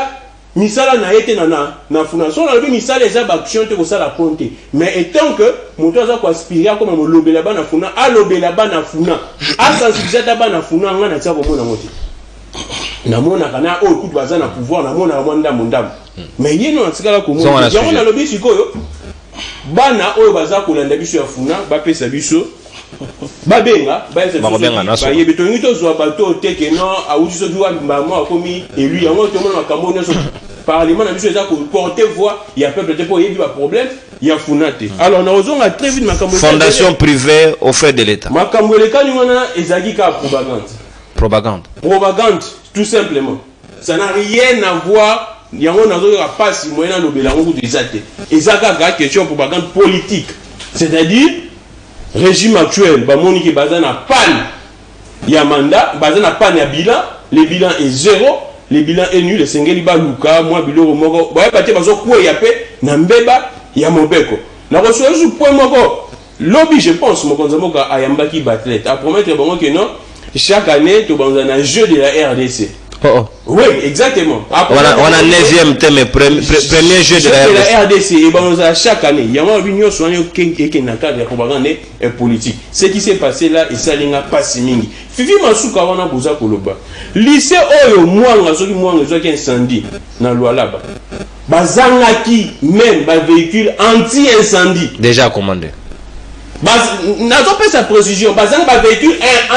misala na été na funa so na lobi misala eza ba action te ko sala ponte mais étant que mutu aza ko aspirer comme mo lobela ba na funa a lobela ba na funa a sensibiliser ta ba na funa nga na tia ko mona moti na mona kana o tout baza na pouvoir na mona mwanda mondam mais yeno na tikala ko mona yango na lobi sikoyo bana oyo baza ko landa biso ya funa ba pesa biso babenga ba yebi to ngito zo bato teke no awuti so duwa mbamo akomi élu yango to mona makambo nyoso parlement na biso eza ko porter voix ya peuple te po yebi ba problème ya funate alors na ozonga très vite makambo fondation privée au fait de l'état makambo lekani wana ezaki ka propagande tout simplement ça n'a rien à voir yango nazo ya passe moyen na lobela ngo kutizate ezaka ka question propagande politique c'est-à-dire régime actuel bamoni ki baza na panne ya mandat baza na panne ya bilan le bilan est zéro le bilan est nul sengeli ba luka moi biloko moko ba pate bazo ko ya pe na mbeba ya mobeko na ko so point moko lobby je pense mokonza moka ayambaki batlet a promettre bango que non chaque année to banza na jeu de la RDC. Oui, exactement. On a 9e thème, premier jeu de la RDC. Et ben, chaque année, il y a une union sur un cadre de propagande et politique. Ce qui s'est passé là, et ça n'a pas si mingi. Fifi Masuka wana boza koloba. Lycée oyo mwanga soki mwanga soki incendie na loi là-bas. Bazangaki même ba véhicule anti-incendie. Déjà commandé. Nazo pas sa précision bazang ba véhicule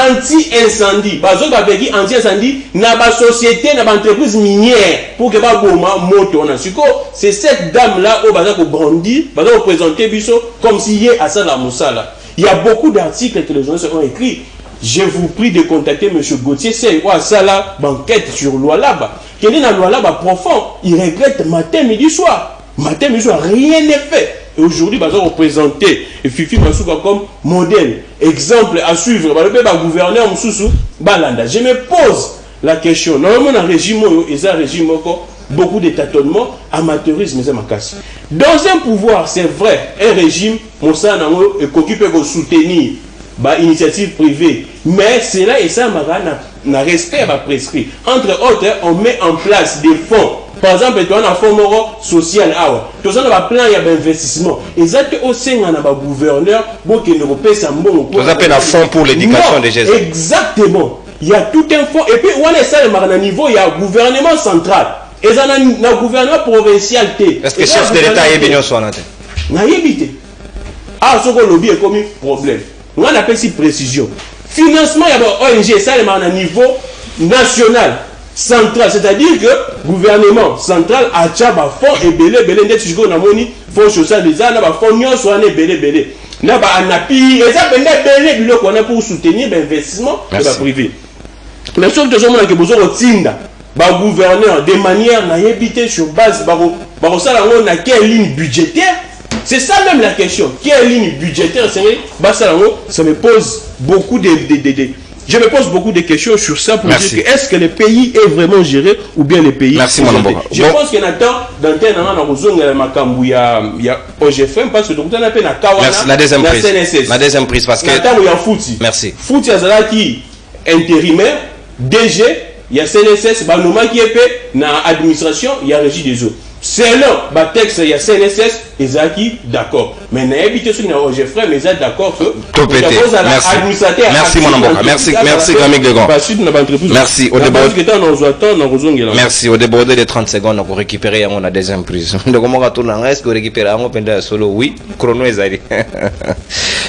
anti-incendie bazo ba véhicule anti-incendie na ba société na ba entreprise minière pour que ba boma moto na siko c'est cette dame là au baza ko brandi baza ko présenter biso comme si yé à ça la musala. Il y a beaucoup d'articles que les journalistes ont écrit. Je vous prie de contacter monsieur Gauthier c'est quoi ça là banquette sur loi là-bas quel est la loi là-bas profond il regrette matin midi soir rien n'est fait. Et aujourd'hui, nous allons présenter Fifi Masuka comme modèle, exemple à suivre. Le gouverneur Moussoussou, Balanda. Je me pose la question. Normalement, dans le régime, il y a un régime beaucoup de tâtonnements, amateurisme, et dans un pouvoir, c'est vrai, un régime, Moussa Nango, qui peut soutenir l'initiative privée. Mais c'est là et ça, n'a respect à prescrit. Entre autres, on met en place des fonds. Par exemple, tu as un fonds social, tu as un plan d'investissement. Et ça, tu as aussi un gouverneur qui ne peut pas s'embonner. Tu as un fonds pour l'éducation des jeunes. Exactement. Il y a tout un fonds. Et puis, on est ça, à niveau, il y a un gouvernement central. Et ça, il y a un gouvernement provincial. Est-ce que le chef de l'État est bien sur la tête? Non, il évité. Ah, ce qu'on lobby est comme un problème. On appelle ici précision. Financement, il y a un ONG, ça, il y a un niveau national. Central, c'est-à-dire que le gouvernement central a un fonds et belé, fonds social, des fonds belé. N'a pas un appui, et ça belé pour soutenir l'investissement privé. La chose que je veux que vous avez gouverneur de manière à éviter sur base, na quelle ligne budgétaire. C'est ça même la question. Quelle ligne budgétaire, ça me pose beaucoup Je me pose beaucoup de questions sur ça pour dire que est-ce que le pays est vraiment géré ou bien le pays est géré. Je pense qu'il y a dans il y a OGFM parce que donc on a peine à Kawana. La deuxième prise parce que il y a Fouti. Merci. Fouti qui intérimaire, DG, il y a CNSS, Banoma qui est dans l'administration, il y a Régie des eaux. Selon le texte, il y a CNSS, Ezaki, d'accord. Mais n'a habité sur le OGFM, mais ils d'accord que. Merci, mon amboka. Merci, Gamik Degon. Merci. Merci. Au débordé de 30 secondes, on récupérer la deuxième prise. Donc, on va tourner en est-ce qu'on récupère un solo? Oui, chrono Ezali.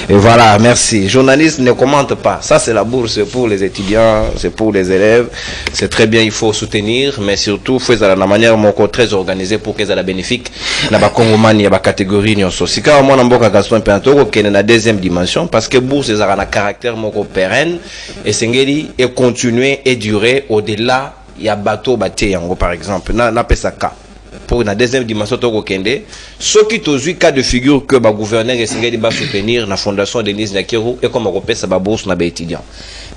Et voilà, merci. Journaliste ne commente pas. Ça, c'est la bourse pour les étudiants, c'est pour les élèves. C'est très bien, il faut soutenir, mais surtout, il faut faire de la manière très organisée pour qu'ils aient la bénéfique. Dans la Congomanie, il y a des catégories. Si quand on a un Gaston Piantoro qui est dans la deuxième dimension, parce que bourse, c'est un caractère pérenne, et c'est et continuer et durer au-delà. Il y a bateau bâti, par exemple. N'a pas ça cas. Pour la deuxième dimension, ce qui est au cas de figure que le gouverneur va soutenir la fondation Denise Nyakeru et comme on ça bourse na étudiant.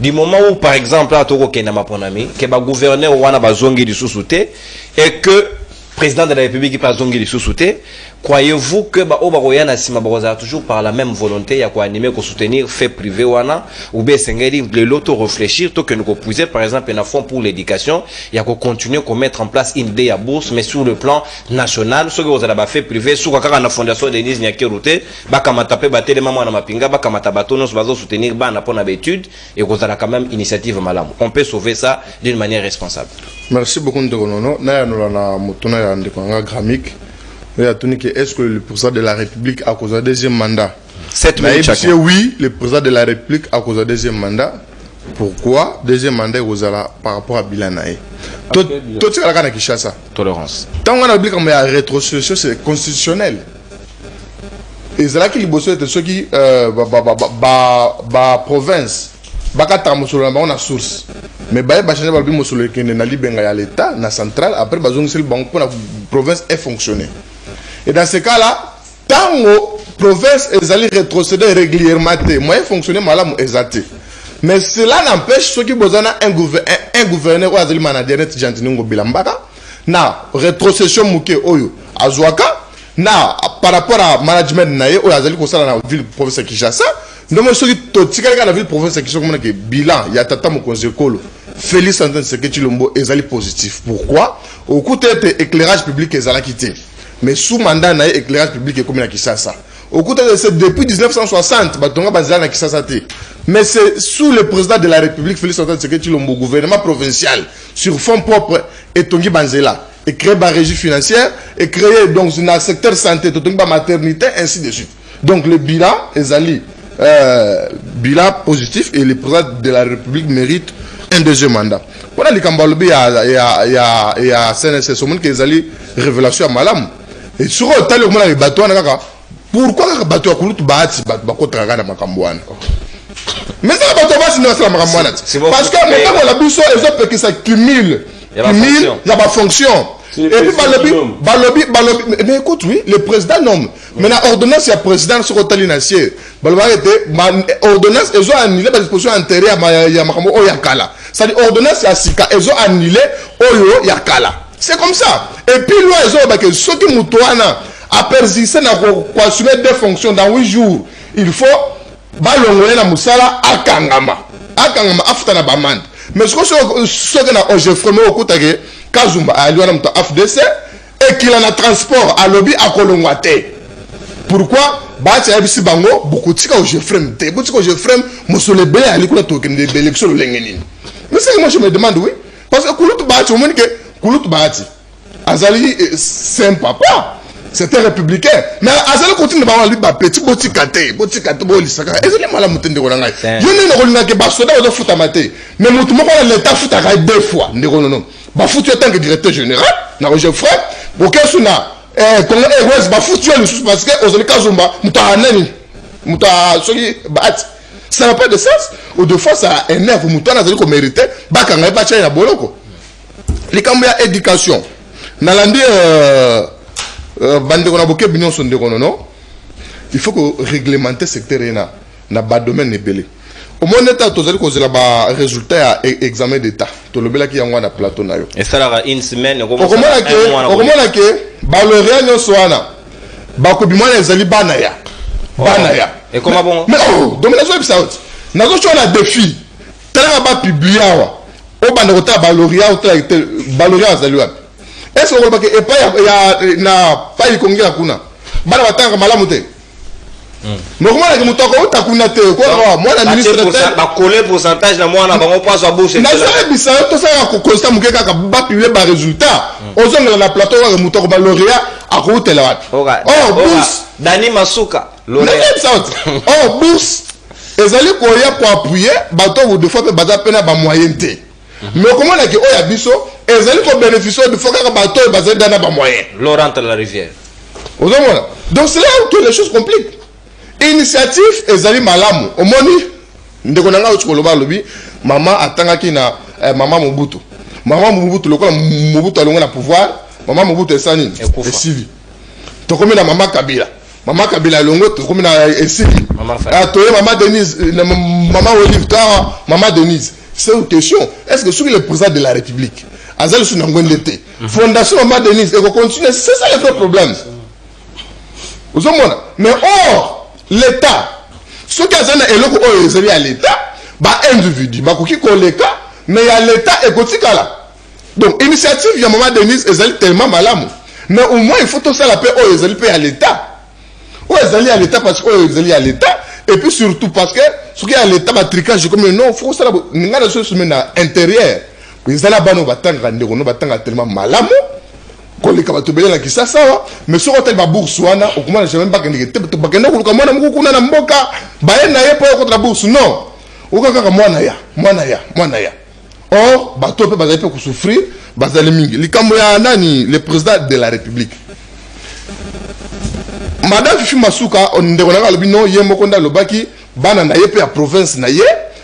Du moment où, par exemple, que le gouverneur wana bazongi du sous-souté et que président de la République qui passe donc il sous-souté. Croyez-vous que Obaroyana Simabarosa toujours par la même volonté, il y a quoi animer qu'on soutenir fait privé wana ou bien sengeli de l'auto réfléchir tout que nous poser par exemple un fonds pour l'éducation, il y a qu'on continuer qu'on mettre en place une idée à bourse mais sur le plan national, ce que vous avez fait privé sur la fondation Denise Nyakeroute, ba kamatape ba télé maman na mapinga ba kamata batono bazo soutenir ba na pona d'études et vous avez quand même initiative malam. On peut sauver ça d'une manière responsable. Merci beaucoup Ndogonono. Na na mutuna ya ndekanga gramique. Est-ce que le président de la République a causé un deuxième mandat? 7 minutes chacun. Oui, le président de la République a causé un deuxième mandat. Pourquoi? Deuxième mandat par rapport à Bilanae. Tout ce qu'on a Kinshasa. Tolérance. Tant qu'on a dit qu'il y a rétrocession, c'est constitutionnel. Et c'est là qu'il y a ceux qui province. Bakata musolo na on source mais baye ba changer ba bi musolo ke na libenga ya l'état na central après bazong sel banque pour la province est fonctionner et dans ce cas là tango province ezali rétrocéder régulièrement moyen fonctionner malamu exacté mais cela n'empêche ceux qui bozana un gouverneur ou azali manager net jantiningo bilambaka na rétrocession muke oyo azwaka na par rapport à management naye oyo azali kosala na ville province Kinshasa. Non, mais ce qui est la ville province qui sont comme que bilan, il y a tata mon conseil colo. Félix Antoine Seketi Lombo est positif. Pourquoi? Au côté de éclairage public est à quitté. Mais sous mandat na éclairage public est comme à Kinshasa. Au côté de ce depuis 1960, batonga bazala na Kinshasa. Mais c'est sous le président de la République Félix Antoine Seketi Lombo gouvernement provincial sur fonds propres et Tongi Banzela et créer la régie financière et créer donc un secteur santé, Tongi maternité ainsi de suite. Donc le bilan est allé bilan positif et le président de la République mérite un deuxième mandat. Voilà les Kambalobi il y a CNSS ce monde qui est allé révélation à Malam et sur le tel moment les bateaux pourquoi les bateaux à Koulout Bahati bako traga na Makambouane mais ça bateau va sinon la Makambouane parce que maintenant la biso les autres qui s'accumulent il y a pas fonction. Et puis, Balobi, mais écoute, oui, le président nomme. Mais la ordonnance, il y a président sur l'hôtel national. Ordonnance, ils ont annulé la disposition antérieure à Yamakambo Oyakala. C'est-à-dire, ordonnance, il y a Sika, ils ont annulé Oyo Yakala. C'est comme ça. Et puis, là, ils ont dit ceux qui moutouana a persisté dans assumer des fonctions dans 8 jours. Il faut balongler la moussala à Kangama. À Kangama, aftana bamand. Mais ce que na Ojefreme au côté Kazumba a lui un FDC et qu'il en a transport à lobby à Kolongwate. Pourquoi? Bati abisi bango beaucoup tika Ojefreme te beaucoup Ojefreme musole belé ali kula token de élection lengeni. Mais c'est que moi je me demande oui parce que Koulout Bati au moins que Koulout Bati azali c'est un papa. C'était républicain. Mais Azali continue de lui petit botikate bolisaka. Ezali mala mutende ko ngai. Yo ne ko ngake ba soda o futa mate. Mais mutu moko l'état futa ka deux fois. Ndeko non. Ba futu tant que directeur général na Roger Frère. Boke suna Congo Airways ba futu le sous parce que Ozali Kazumba muta nani. Muta soki bat. Ça n'a pas de sens. Ou deux fois ça énerve muta na Azali ko mériter ba kanga ba cha na boloko. Likambo ya éducation. Nalandi il faut que réglementer le secteur na ba domaine nebelé au moins état tozali ko zela ba résultat ya examen d'état to lobela ki yango na plateau na yo et ça là une semaine au komona ke ba lauréat nyonso wana ba ko bimana ezali bana ya et comment bon mais domination episode nazo chona défi tala ba publier wa o banda ko ta ba lauréat azali wapi. Est-ce que vous avez dit pas y kongi kuna bana batanga malamu te mais comment la mutoko utakuna te moi la ministre ba coller pourcentage na moi na bango pas à bouche na ça bisa to ça ko constat mukeka ka ba publier ba résultat ozonga na plateau wa mutoko ba lauréat a ko utela wapi bourse Dani Masuka lauréat bourse ezali ko ya ko appuyer bato ou deux fois pe baza pena ba moyen te. Mais comment on a dit oh biso et ils ont bénéficié de fois que bateau est basé dans un moyen. Laurent de la rivière. Donc c'est là où les choses compliquent. Initiative ezali malamu. Au moni ndeko nanga uchikoloba lobi maman atangaki na maman Mobutu. Maman Mobutu lokola Mobutu alonga na pouvoir, maman Mobutu esani et Sivi. To komi na maman Kabila. Maman Kabila longo to komi na Sivi. Maman Denise, maman Olive, maman Denise. C'est une question. Est-ce que sur le président de la République azali sur n'angwendete fondation Maman Denise et continuer, c'est ça le vrai problème. Vous comprenez? Mais or l'état ce qui a eloko oyo ezali à l'état ba individu ba koki koleka mais ya l'état et kotika là. Donc initiative ya Maman Denise ezali tellement malamu mais au moins il faut tout ça la paix oyo ezali paix à l'état. Oyo ezali à l'état parce que oyo ezali à l'état et puis surtout parce que ce qui est à l'état ba tricage comme non faut ça ninga na so na intérieur. Ezali bano batanga ndeko no batanga tellement malamu. Koleka batobele na kisasa mais sur hôtel ba bourse wana okuma je même pas que te bakenda kuluka mwana muku na mboka baena ye po contre bourse non okaka mwana ya or bato pe bazali pe ku souffrir bazali mingi likambo ya nani le président de la république madame Fifi Masuka ndeko na lobi no ye moko nda lobaki bana na ye pe ya province na ye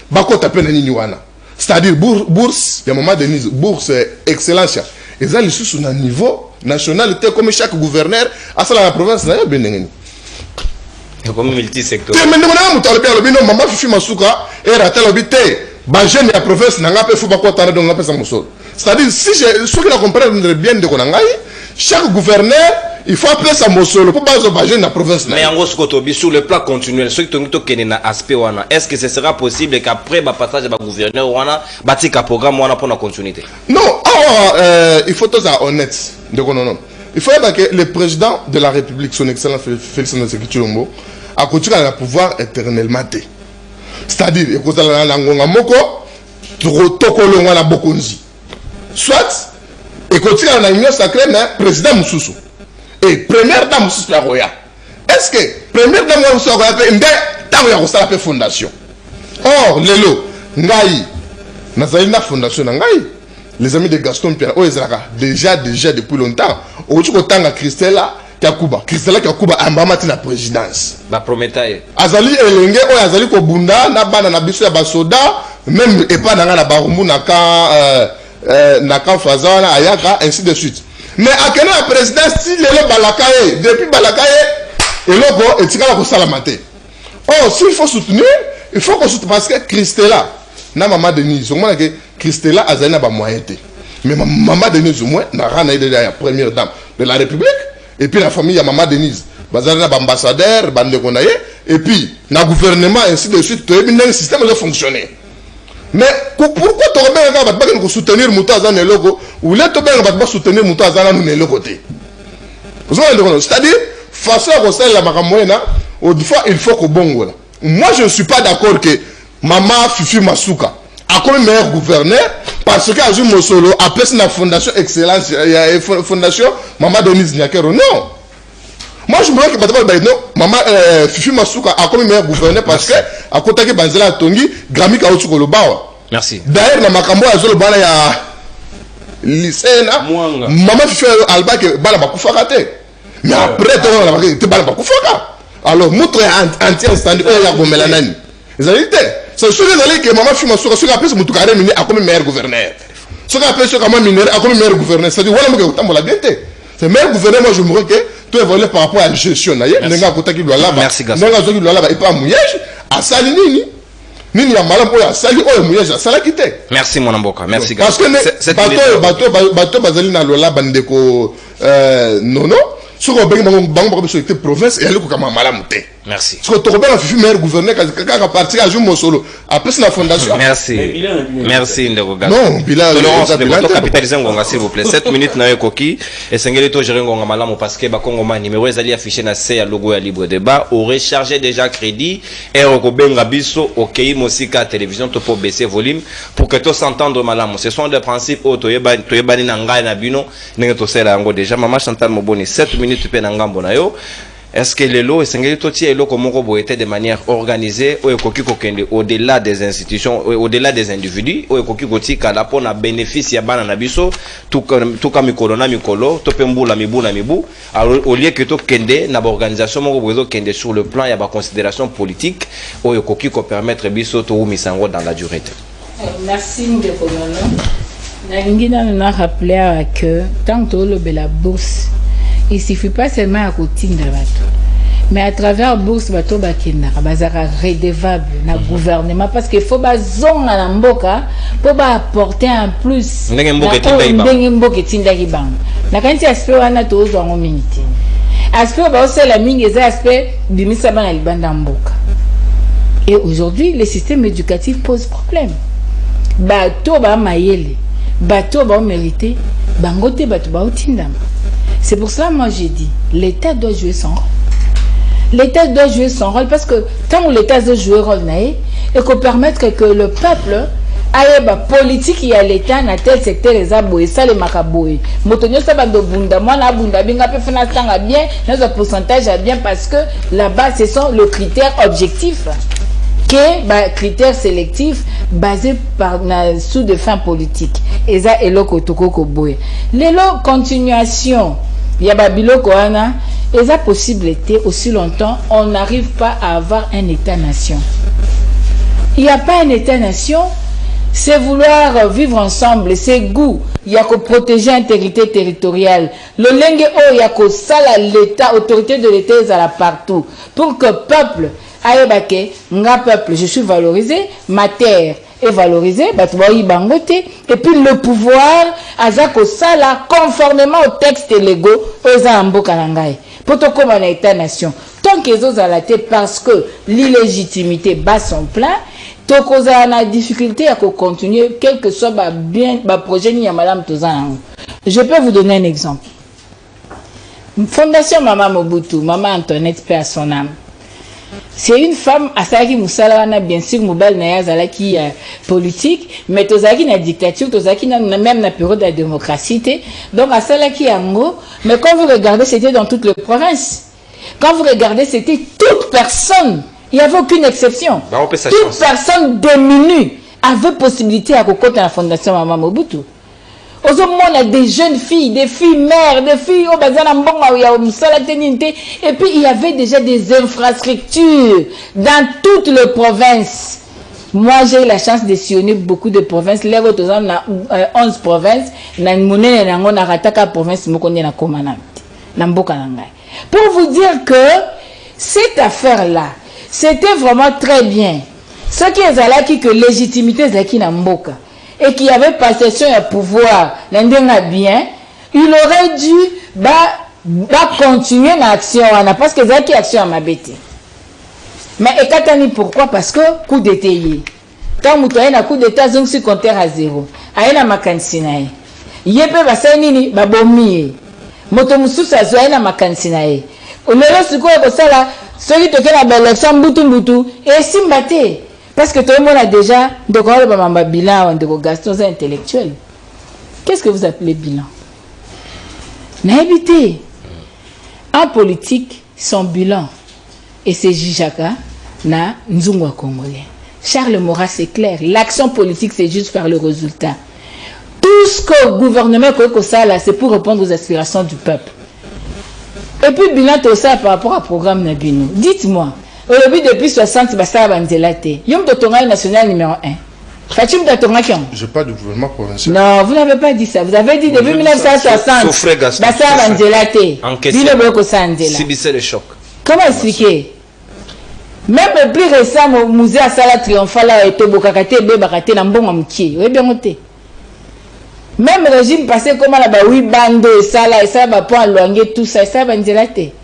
bakota pe na nini wana c'est-à-dire bourse ya Maman Denise bourse excellence ils ont le sous un niveau national comme chaque gouverneur à la province na ya benengeni comme multisecteur mais ndeko na mutalo bien no Maman Fifi Masuka et ratel obité ba jeune ya province na ngape faut pas quoi tana donc ngape sa musolo c'est-à-dire si je ceux qui la comprennent bien de konangai chaque gouverneur il faut appeler ça mosolo pour baser ba jeune na province na mais en gros sur le plan continuel ceux qui to kene na aspect wana est-ce que ce sera possible qu'après ba passage ba gouverneur wana batika programme wana pour la continuité non il faut être honnête donc non il faut que le président de la République son excellence Félix Antoine Tshilombo a continué à pouvoir éternellement c'est-à-dire que la ngonga moko tokolo ngana bokonzi soit et continue à l'union sacrée mais président Moussoussou et première dame Moussoussou ya roya est-ce que première dame Moussoussou ya roya nde tango ya kosala pe fondation or lelo ngai nazali na fondation na ngai les amis de Gaston Pierre o ezalaka déjà depuis longtemps o tshiko tanga Christella Kakuba ambamati na présidence ba prometaye azali elenge o azali ko bunda na bana na biso ya basoda même epa na nga na barumbu na ka fazana ayaka ainsi de suite mais akena la présidence si lelo balakaye depuis balakaye eloko etikala ko salamate oh s'il faut soutenir il faut qu'on soutienne parce que Christella na Maman Denise on mona que Christella azali na ba moyen te mais Maman Denise au moins na rana déjà la première dame de la République et puis la famille ya Maman Denise bazali na ambassadeur bande konaye et puis na gouvernement ainsi de suite to ebina système de fonctionner mais pourquoi to rebenga bat bakene ko soutenir muto azana eloko ou le to benga bat soutenir muto azana no eloko te c'est-à-dire façon à resser la makamoena au fois il faut que bongola moi je ne suis pas d'accord que Maman Fifi Masuka a comme meilleur gouverneur parce que Azou Mosolo appelle la fondation excellence fondation Maman Denise Nyakero non moi je me dis que Maman Fifi Masuka a comme meilleur gouverneur parce que à côté que Banzela Tongi Grammy Kaoutsouko Lobawa merci d'ailleurs na makambo azolo bana ya lycée na Maman Fifi Alba que bala bakufaka te mais après te bala bakufaka alors montre anti instant ya gomela nani ezalité c'est sûr que Maman Fifi Masuka sur appelle mutu kare mini a comme meilleur gouverneur ce qu'on appelle ce comme mineur a comme meilleur gouverneur c'est-à-dire voilà mo que tambola bien te c'est meilleur gouverneur moi je me dis que tout évolue par rapport à la gestion na ye nenga kota ki doit là nenga zo ki doit là et pas mouillage à sali nini ya malam oya sali oya mouillage à sala kité merci mon amboka merci parce que bato bazali na lola bandeko nono ce qu'on bengi bango ba société province et ali ko kama malam te merci ce que to ben Fifi meilleur gouverneur ka parti à Azou Mosolo après la fondation merci ndeko gars non bilan de capitaliser ngonga s'il vous plaît 7 minutes na ekoki et sengeli to gérer ngonga malamu parce que ba Kongo numéro ezali affiché na C ya logo ya libre débat au recharger déjà crédit et okobenga biso okei mosika télévision to pour baisser volume pour que to s'entendre malamu ce sont des principes auto yebani na ngai na bino ndenge to sela yango déjà Maman Chantal Moboni 7 minutes pe na ngambo na yo. Est-ce que les lots et sengeli toti et loko moko bo était de manière organisée ou ekoki kokende au-delà des institutions au-delà des individus ou ekoki kotika la pona bénéfice ya bana na biso tout comme mikolo na mikolo to pembula mibu na mibu au lieu que to kende na organisation moko bozo kende sur le plan ya ba considération politique ou ekoki ko permettre biso to umisango dans la durée. Merci ndeko nono. Na ngina na rappeler que tant que le la bourse il suffit pas seulement à côté de bateau Mais à travers bourse bato bakenda bazara redevable na gouvernement parce que faut bazonga na mboka pour apporter un plus ndenge mboka tindaki bang na kanti aspect wana tozo ngo minute aspect ba osela mingi za aspect bimisa bana libanda mboka. Et aujourd'hui le système éducatif pose problème. Bato ba mayele bato ba mérité bangote bato ba otindama. C'est pour cela moi j'ai dit l'État doit jouer son rôle. L'État doit jouer son rôle parce que tant l'État doit jouer rôle naé et qu'on permettre que le peuple aille ba politique y a l'État na tel secteur les aboye ça les makaboye motonyo ça ba do bunda moi na bunda binga pe fana tanga bien dans un pourcentage à bien parce que là-bas ce sont le critère objectif que ba critère sélectif basé par na sous de fin politique et ça eloko tokoko boye lelo continuation ya ba biloko wana et ça possibilité aussi longtemps on n'arrive pas à avoir un État-nation. Il n'y a pas un État-nation, c'est vouloir vivre ensemble, c'est goût, il y a que protéger l'intégrité territoriale. Le lengue il y a que ça l'État, autorité de l'État est là partout pour que peuple aïe nga peuple, je suis valorisé, ma terre est valorisée, et puis le pouvoir azako ça là conformément aux textes légaux aux ambokalangai. Pour te comme un État-nation, tant qu'ils ont à la tête parce que l'illégitimité bat son plein, tant qu'ils ont la difficulté à continuer, quel que soit bien projet ni à madame Tozan. Je peux vous donner un exemple. Fondation Maman Mobutu, Maman Antoinette, paix à son âme. C'est une femme à Saki Moussalana, bien sûr, Moubal Naya qui politique, mais Tozaki na dictature, Tozaki na même na période de la démocratie. Donc à Salaki Ango, mais quand vous regardez, c'était dans toutes les provinces. Quand vous regardez, c'était toute personne. Il n'y avait aucune exception. Toute personne démunie avait possibilité à côté de la fondation Maman Mobutu. On a des jeunes filles, des filles mères, des filles au et puis il y avait déjà des infrastructures dans toutes les provinces. Moi j'ai eu la chance de sillonner beaucoup de provinces. Les autres on a 11 provinces. Pour vous dire que cette affaire-là, c'était vraiment très bien. Ce qui est là qui que légitimité c'est qui n'a mboka. Et qui avait possession et pouvoir, l'indéna bien, il aurait dû continuer l'action, parce que c'est qui action à ma bête. Mais et pourquoi? Parce que coup d'état. Quand vous avez un coup d'état, donc si compteur à zéro. Aïna makansinae. Yépe basanini babomi. Motomusu sa zoena makansinae. Olero siko ko sala, celui qui a la élection mbutu et simbate. Parce que tout le monde a déjà de bilan de Gaston intellectuel. Qu'est-ce que vous appelez bilan? N'habitez. En politique, son bilan. Et c'est Jijaka na Nzungwa Congolais. Charles Maurras, c'est clair. L'action politique, c'est juste faire le résultat. Tout ce que le gouvernement là, c'est pour répondre aux aspirations du peuple. Et puis, bilan, tout ça par rapport au programme Nabino. Dites-moi. Aujourd'hui, depuis 60, Bassa Banzelate. Yom Dotonga national numéro 1. Fatim Dotonga qui je parle du gouvernement provincial. Non, vous n'avez pas dit ça. Vous avez dit depuis 1960. Bassa Banzelate. Bino Boko Sanzela. Subissait le choc. Comment expliquer? Même le plus récent, au musée à Sala Triomphale a été Bokakate, Bebakate, Nambon Amki. Oui, bien noté. Même le régime passé comme là-bas, oui, Bando, Sala, et ça va pas longer tout ça, ça Banzelate.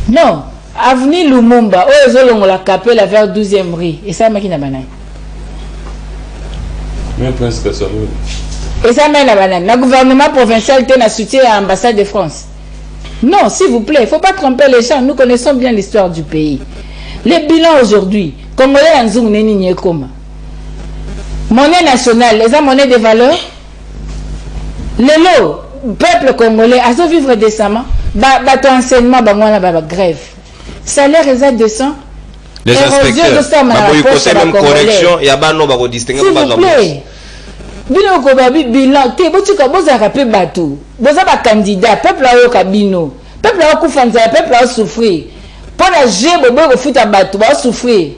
Non. Avenue Lumumba, on l'a capé vers 12e rue. Et ça, m'a n'a banane. Même Prince Kassalo. Et ça, m'a n'a banane. Le gouvernement provincial a soutien à l'ambassade de France. Non, s'il vous plaît, il ne faut pas tromper les gens. Nous connaissons bien l'histoire du pays. Les bilans aujourd'hui, Congolais en Zoum n'est comme. Monnaie nationale, les monnaie de valeur. Le lot, peuple congolais, à se vivre décemment. Ton enseignement, grève. Salaire est à 200. Les inspecteurs, même correction, il y a pas non ba distinguer s'il vous plaît. Bino ko babi bilan, te botuka boza rappeler bateau. Boza ba candidat, peuple a yo kabino. Peuple a kufanza, peuple a souffrir. Pour la jebo bo futa bateau, ba souffrir.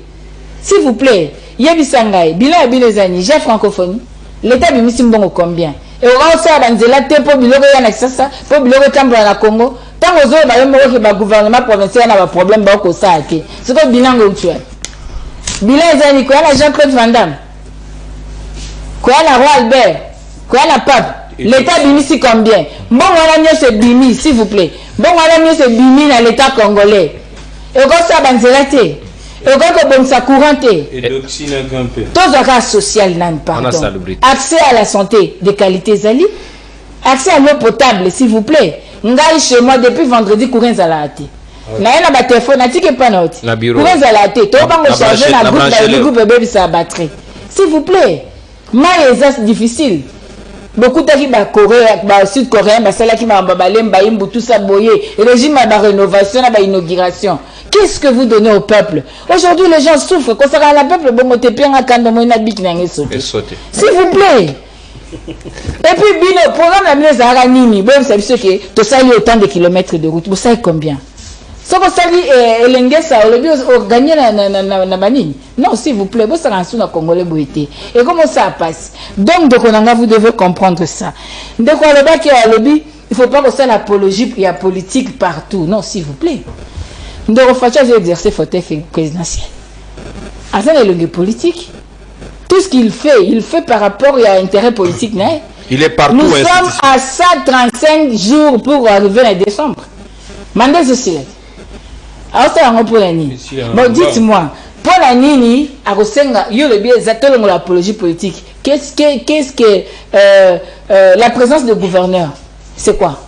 S'il vous plaît, yebisangai, bilan et bilezani, j'ai francophonie. L'état bimisi mbongo combien? Et on va aussi banzela te po biloko ya na sasa, po biloko tambla na Congo. tant aux autres le gouvernement provincial n'a pas problème beaucoup ça c'est quoi bilan où tu es bilan ezali quoi la Jean-Claude Van Damme quoi la Roi Albert quoi la pape l'état bimisi combien bon voilà mieux c'est bimi s'il vous plaît bon voilà mieux c'est bimi dans l'état congolais et comme ça banzelate et comme bon ça couranté et d'oxyne un peu tous les social nan pardon accès à la santé de qualité zali accès à l'eau potable s'il vous plaît ngai chez moi depuis vendredi courant zalate na yana ba téléphone atike pas note courant zalate to bango charger na groupe bébé sa batterie s'il vous plaît mais c'est difficile beaucoup d'arrives à Corée ba sud coréen ba sala ki ma babalem ba imbu tout ça boyé régime ba rénovation ba inauguration. Qu'est-ce que vous donnez au peuple? Aujourd'hui, les gens souffrent. Quand ça va la peuple, bon, t'es bien à quand on a bik n'ang sauté. S'il vous plaît. Et puis, bino, programme la mise à Ranini. Bon, c'est sûr que tout ça, il y a autant de kilomètres de route. Vous savez combien? Ça, vous savez, l'engagement, on le gagner na banini. Non, s'il vous plaît, vous savez, on a Congolais boité. Et comment ça passe? Donc, vous devez comprendre ça. Donc, on le bas qui a lobby, il ne faut pas que ça l'apologie, il y a politique partout. Non, s'il vous plaît. Nous devons exercer fauteuil présidentiel. À ça, il est politique. Tout ce qu'il fait, il fait par rapport à l'intérêt politique. Il est partout. Nous sommes à 135 jours pour arriver en décembre. Mandez ceci. Alors, ça, on pour la Nini. Bon, dites-moi, pour la Nini, à Rosenga, il y a le biais exactement l'apologie politique. Qu'est-ce que la présence de gouverneurs? C'est quoi?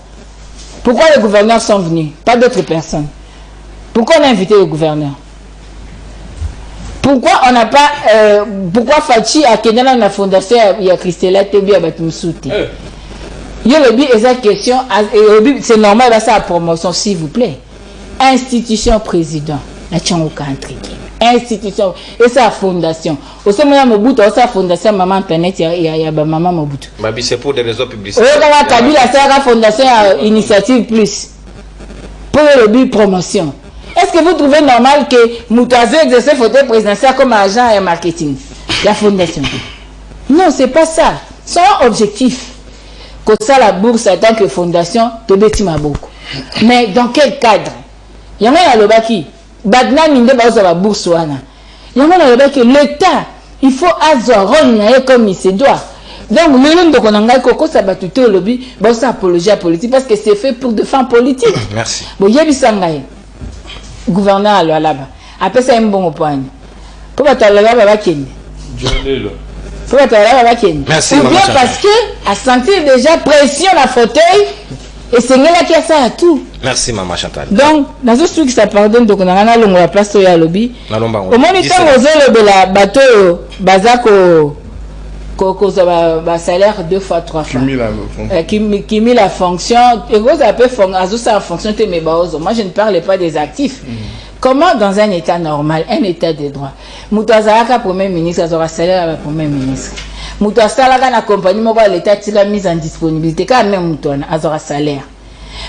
Pourquoi les gouverneurs sont venus? Pas d'autres personnes. Pourquoi on a invité le gouverneur? Pourquoi on n'a pas... pourquoi Fachi a quitté la fondation, il y a Christella Tebi à Batumsouti? Il y a le but, cette question, c'est normal, ça la promotion, s'il vous plaît. Institution président, institution, et sa fondation. Au sein de Mobutu, sa fondation, maman internet, il y a maman Mobutu. C'est pour des raisons publicitaires. Kabila, c'est la fondation Initiative Plus. Pour le but promotion. Est-ce que vous trouvez normal que Moutazo exerce fauteuil présidentiel comme agent et marketing? La fondation. Non, c'est pas ça. Son objectif, que ça la bourse en tant que fondation, Tobeti beaucoup. Mais dans quel cadre? Il y a un lobaki. Badna minde bazo la bourse wana. Il y a un lobaki. L'État, il faut avoir comme il se doit. Donc, le nom de Konanga Koko, ça va tout le lobby, bon, ça apologie à politique parce que c'est fait pour des fins politiques. Merci. Bon, il y a du sangaï. Gouverneur à là-bas. Après ça, il y a un bon point. Pour que tu aies là-bas, merci, ou bien parce que, à sentir déjà pression la fauteuil, et c'est là qui a ça à tout. Merci, maman Chantal. Donc, dans ce truc, ça pardonne, donc on a la place au lobby. Au moment où la bateau, Bazako, salaire 2 fois 3 fois. Qui met la fonction. Et vous avez ça fonction de mes bases. Moi, je ne parle pas des actifs. Comment, dans un état normal, un état de droit, Moutazaraka, premier ministre, aura salaire à premier ministre. Moutazaraka, la compagnie, l'État a mise en disponibilité, quand même, Moutouana, aura salaire.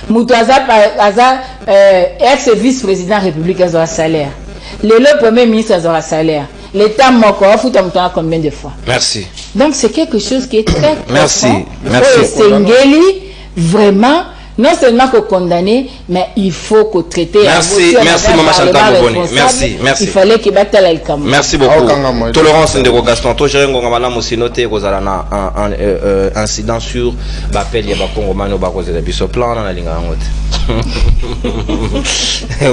Moutazaraka, ex-vice-président de la République, aura salaire. Le premier ministre, aura salaire. L'État moko a combien de fois? Merci. Donc c'est quelque chose qui est très merci. profond. Merci. Sengeli, vraiment, non seulement que condamner, mais il faut que traiter. Merci, merci Maman Chantal Boboni. Merci, merci. Il fallait qu'il batte la Kamou. Merci beaucoup. Tolérance Ndeko Gaston. To gérer ngoma na aussi noté kozala un incident sur l'appel ya ba Congomano ba kozela biso plan na linga ngote.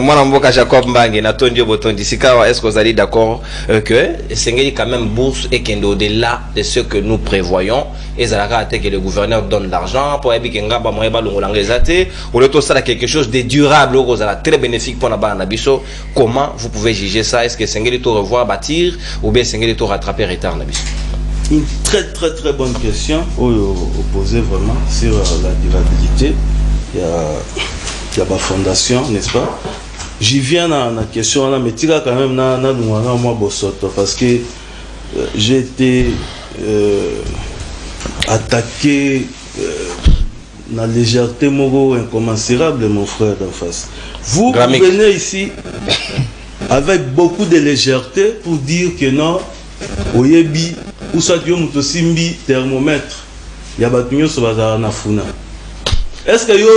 Moi Mboka Jacob Mbangi na Tondio Botondi Sikawa, est-ce que vous allez d'accord que Sengeli quand même bourse et qu'en au-delà de ce que nous prévoyons et Zalaka que le gouverneur donne l'argent pour Ebikenga ba moyeba longolangezate ou le tout ça quelque chose de durable très bénéfique pour la Nabiso. Comment vous pouvez juger ça? Est-ce que Sengeli to revoir bâtir ou bien Sengeli to rattraper retard Nabiso? Une très bonne question opposée vraiment sur la durabilité. Il y a ma fondation, n'est-ce pas? J'y viens dans la question là, mais tu as quand même moi bosoto parce que j'ai été attaqué la légèreté mogo incommensurable, mon frère d'en face. Vous venez ici avec beaucoup de légèreté pour dire que non, oyebi ou soit tu motosimbi thermomètre, il y a batunyo sur bazar na funa. est-ce que yo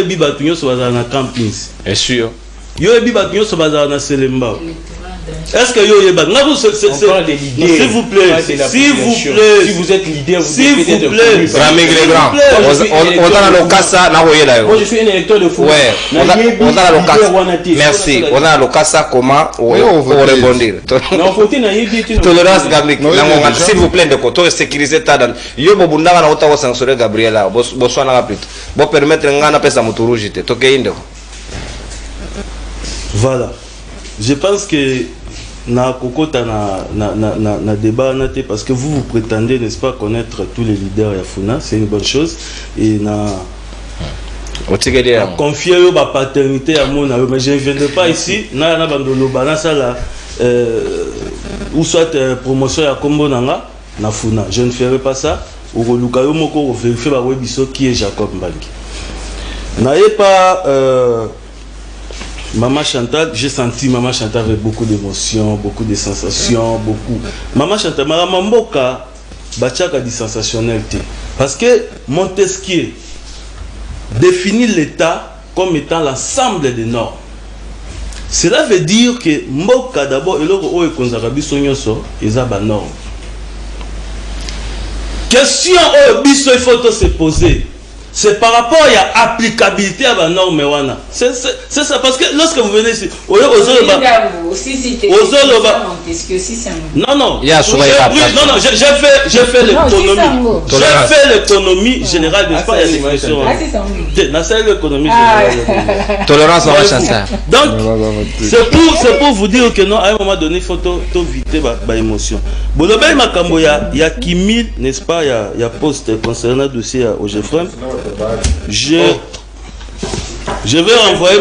ebi batu nyonso bazala na campings? Est sûr. Yo ebi batu nyonso bazala na Selemba. Est-ce que yo yeba? S'il vous plaît, s'il vous plaît, si vous êtes leader, vous s'il vous plaît, on a le Lokasa na royela. Moi je suis un électeur de foot. Ouais, on a le Lokasa. Merci. On a le Lokasa comment on répondre. Non, faut na yedi Tolérance Gamik. S'il vous plaît de côté sécuriser ta dan. Yo bobunda na ota sanctionner Gabriela. Boswana rapide. Bo permettre ngana pesa muturujite. Tokeinde. Voilà. Je pense que na kokota na débat parce que vous prétendez, n'est-ce pas, connaître tous les leaders à Funa, c'est une bonne chose, et na confier ma paternité à mon, mais je ne viendrai pas ici na bandolo banasa la ou soit promotion à Kombo nanga na Funa, je ne ferai pas ça. Au Lukayo moko vérifier ba webiso qui est Jacob Mbangi. N'ayez pas Maman Chantal, j'ai senti Maman Chantal avec beaucoup d'émotions, beaucoup de sensations, beaucoup. Maman Chantal, Maman Mboka, Bachaka dit sensationnalité. Parce que Montesquieu définit l'État comme étant l'ensemble des normes. Cela veut dire que Mboka d'abord, et l'autre, il y a des normes. Question il faut se poser. C'est par rapport à l'applicabilité à la norme. C'est ça, parce que lorsque vous venez ici, non, j'ai fait l'économie. J'ai fait l'économie générale, n'est-ce pas? L'économie générale. Tolérance, donc, c'est pour vous dire que non, à un moment donné, il faut éviter l'émotion. Bon, il y a Kimil, n'est-ce pas? Il y a poste concernant le dossier au Geoffrey. Je vais renvoyer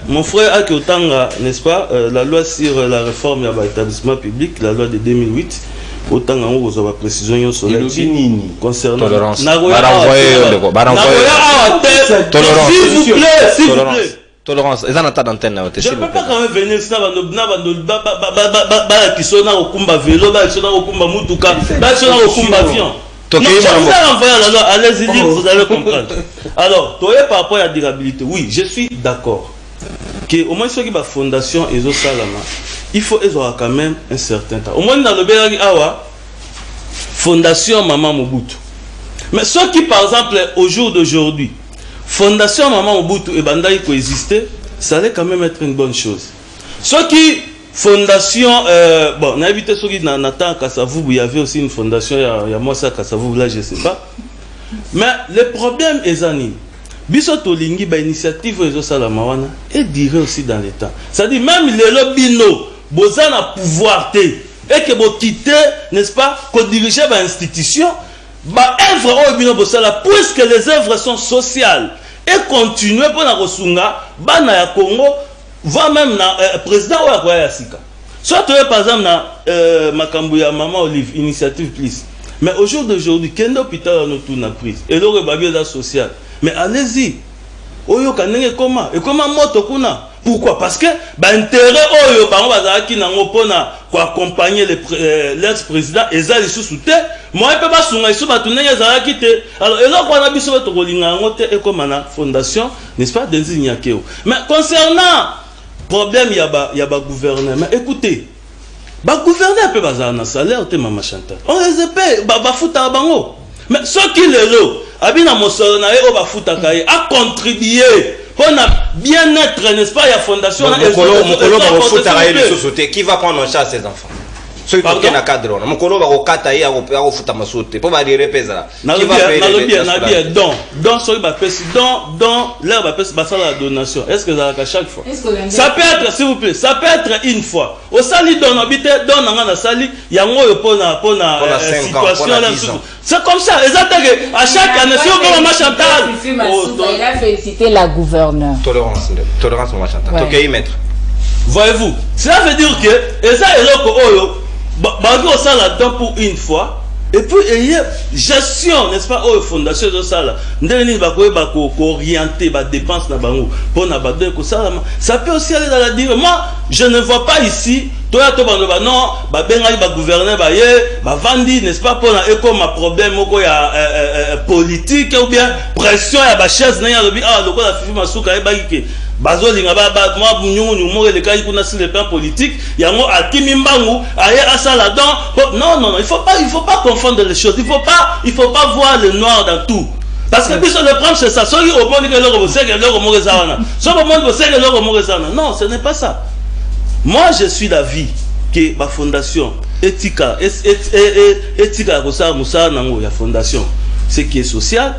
mon frère à Kyotanga, n'est-ce pas, la loi sur la réforme de l'établissement public, la loi de 2008, autant en haut, vous avez précision sur la concernant tolérance. S'il vous plaît. Tolérance. Je ne peux pas quand même venir ici, non, je vous ai renvoyé à la loi, allez-y lire, vous allez comprendre. Alors, par rapport à la durabilité, oui, je suis d'accord. Au moins, ceux qui ont la fondation et Salama, il faut avoir quand même un certain temps. Au moins, dans le Bélag Awa, fondation Maman Mobutu. Mais ceux qui, par exemple, au jour d'aujourd'hui, fondation Maman Mobutu et Bandaï coexister, ça allait quand même être une bonne chose. Ceux qui fondation, bon, on a évité ceux qui n'attendent qu'à Kassavou, il y avait aussi une fondation, il y a moi ça Kassavou, là je ne sais pas. Mais le problème est Zani. Bisoto Lingi, l'initiative de Salamawana est dirée aussi dans l'État. C'est-à-dire, même les lobino, Bozan a pouvoir et que vous quittez, n'est-ce pas, qu'on dirige l'institution, puisque les œuvres sont sociales et continuer pour la Rosunga, Bana Congo, va même le président ou la Sika. Soit par exemple na Makambouya Maman Olive initiative plus. Mais au jour d'aujourd'hui, quel hôpital on a tout na prise et le rebabia social. Mais allez-y. Oyo kanenge comment et comment moto kuna. Pourquoi? Parce que intérêt oyo bango bazaki nango pona ko accompagner l'ex-président ezali sous-souté. Moi peut pas sunga iso batunenge ezalaki te. Alors eloko wana biso to kolinga ngo te e comme na fondation, n'est-ce pas, Denzi Nyakeo. Mais concernant problème, il y a un gouverneur. Mais écoutez, le gouverneur peut pas avoir un salaire, Maman Chantal. On les paye, mais ceux qui les ont, a contribué pour bien-être, n'est-ce pas, il y a fondation. Qui va prendre en charge ces enfants? Ceux qui sont cadre, mon colo va au kata et au foot à ma sauté. Pour dire repésa. Qui va payer? Donc, l'air va passer la donation. Est-ce que ça a chaque fois? Ça peut être, s'il vous plaît, ça peut être une fois. Au sali don habité, don dans sali, il y a un mot pour la situation. C'est comme ça. Exactement. À chaque année, si on peut Maman Chantal. Il a félicité la gouverneure. Tolérance, Maman Chantal. Ok, y mettre. Voyez-vous, cela veut dire que, et ça est là ça là-dedans pour une fois, et puis il y a gestion, n'est-ce pas, aux fondations de ça là, orienter les dépenses pour ça peut aussi aller dans la dire. Moi, je ne vois pas ici Toi, tu vas non, bah gouverneur, bah vandi, n'est-ce pas, pour un problème, politique ou bien pression à la chaise, n'a le la fifi masuka et baïke. Bazo linga moi bunyu le cas sur le plan politique, il y a moi atimi mbangu, aye asa là-dedans. Non, il faut pas confondre les choses. Il faut pas voir le noir dans tout. Parce que puis le prendre c'est ça, soit au monde que l'homme sait que l'homme mourra soit au monde sait que l'homme mourra. Non, ce n'est pas ça. Moi, je suis d'avis que ma fondation Etika Moussa Nango, la fondation, ce qui est social,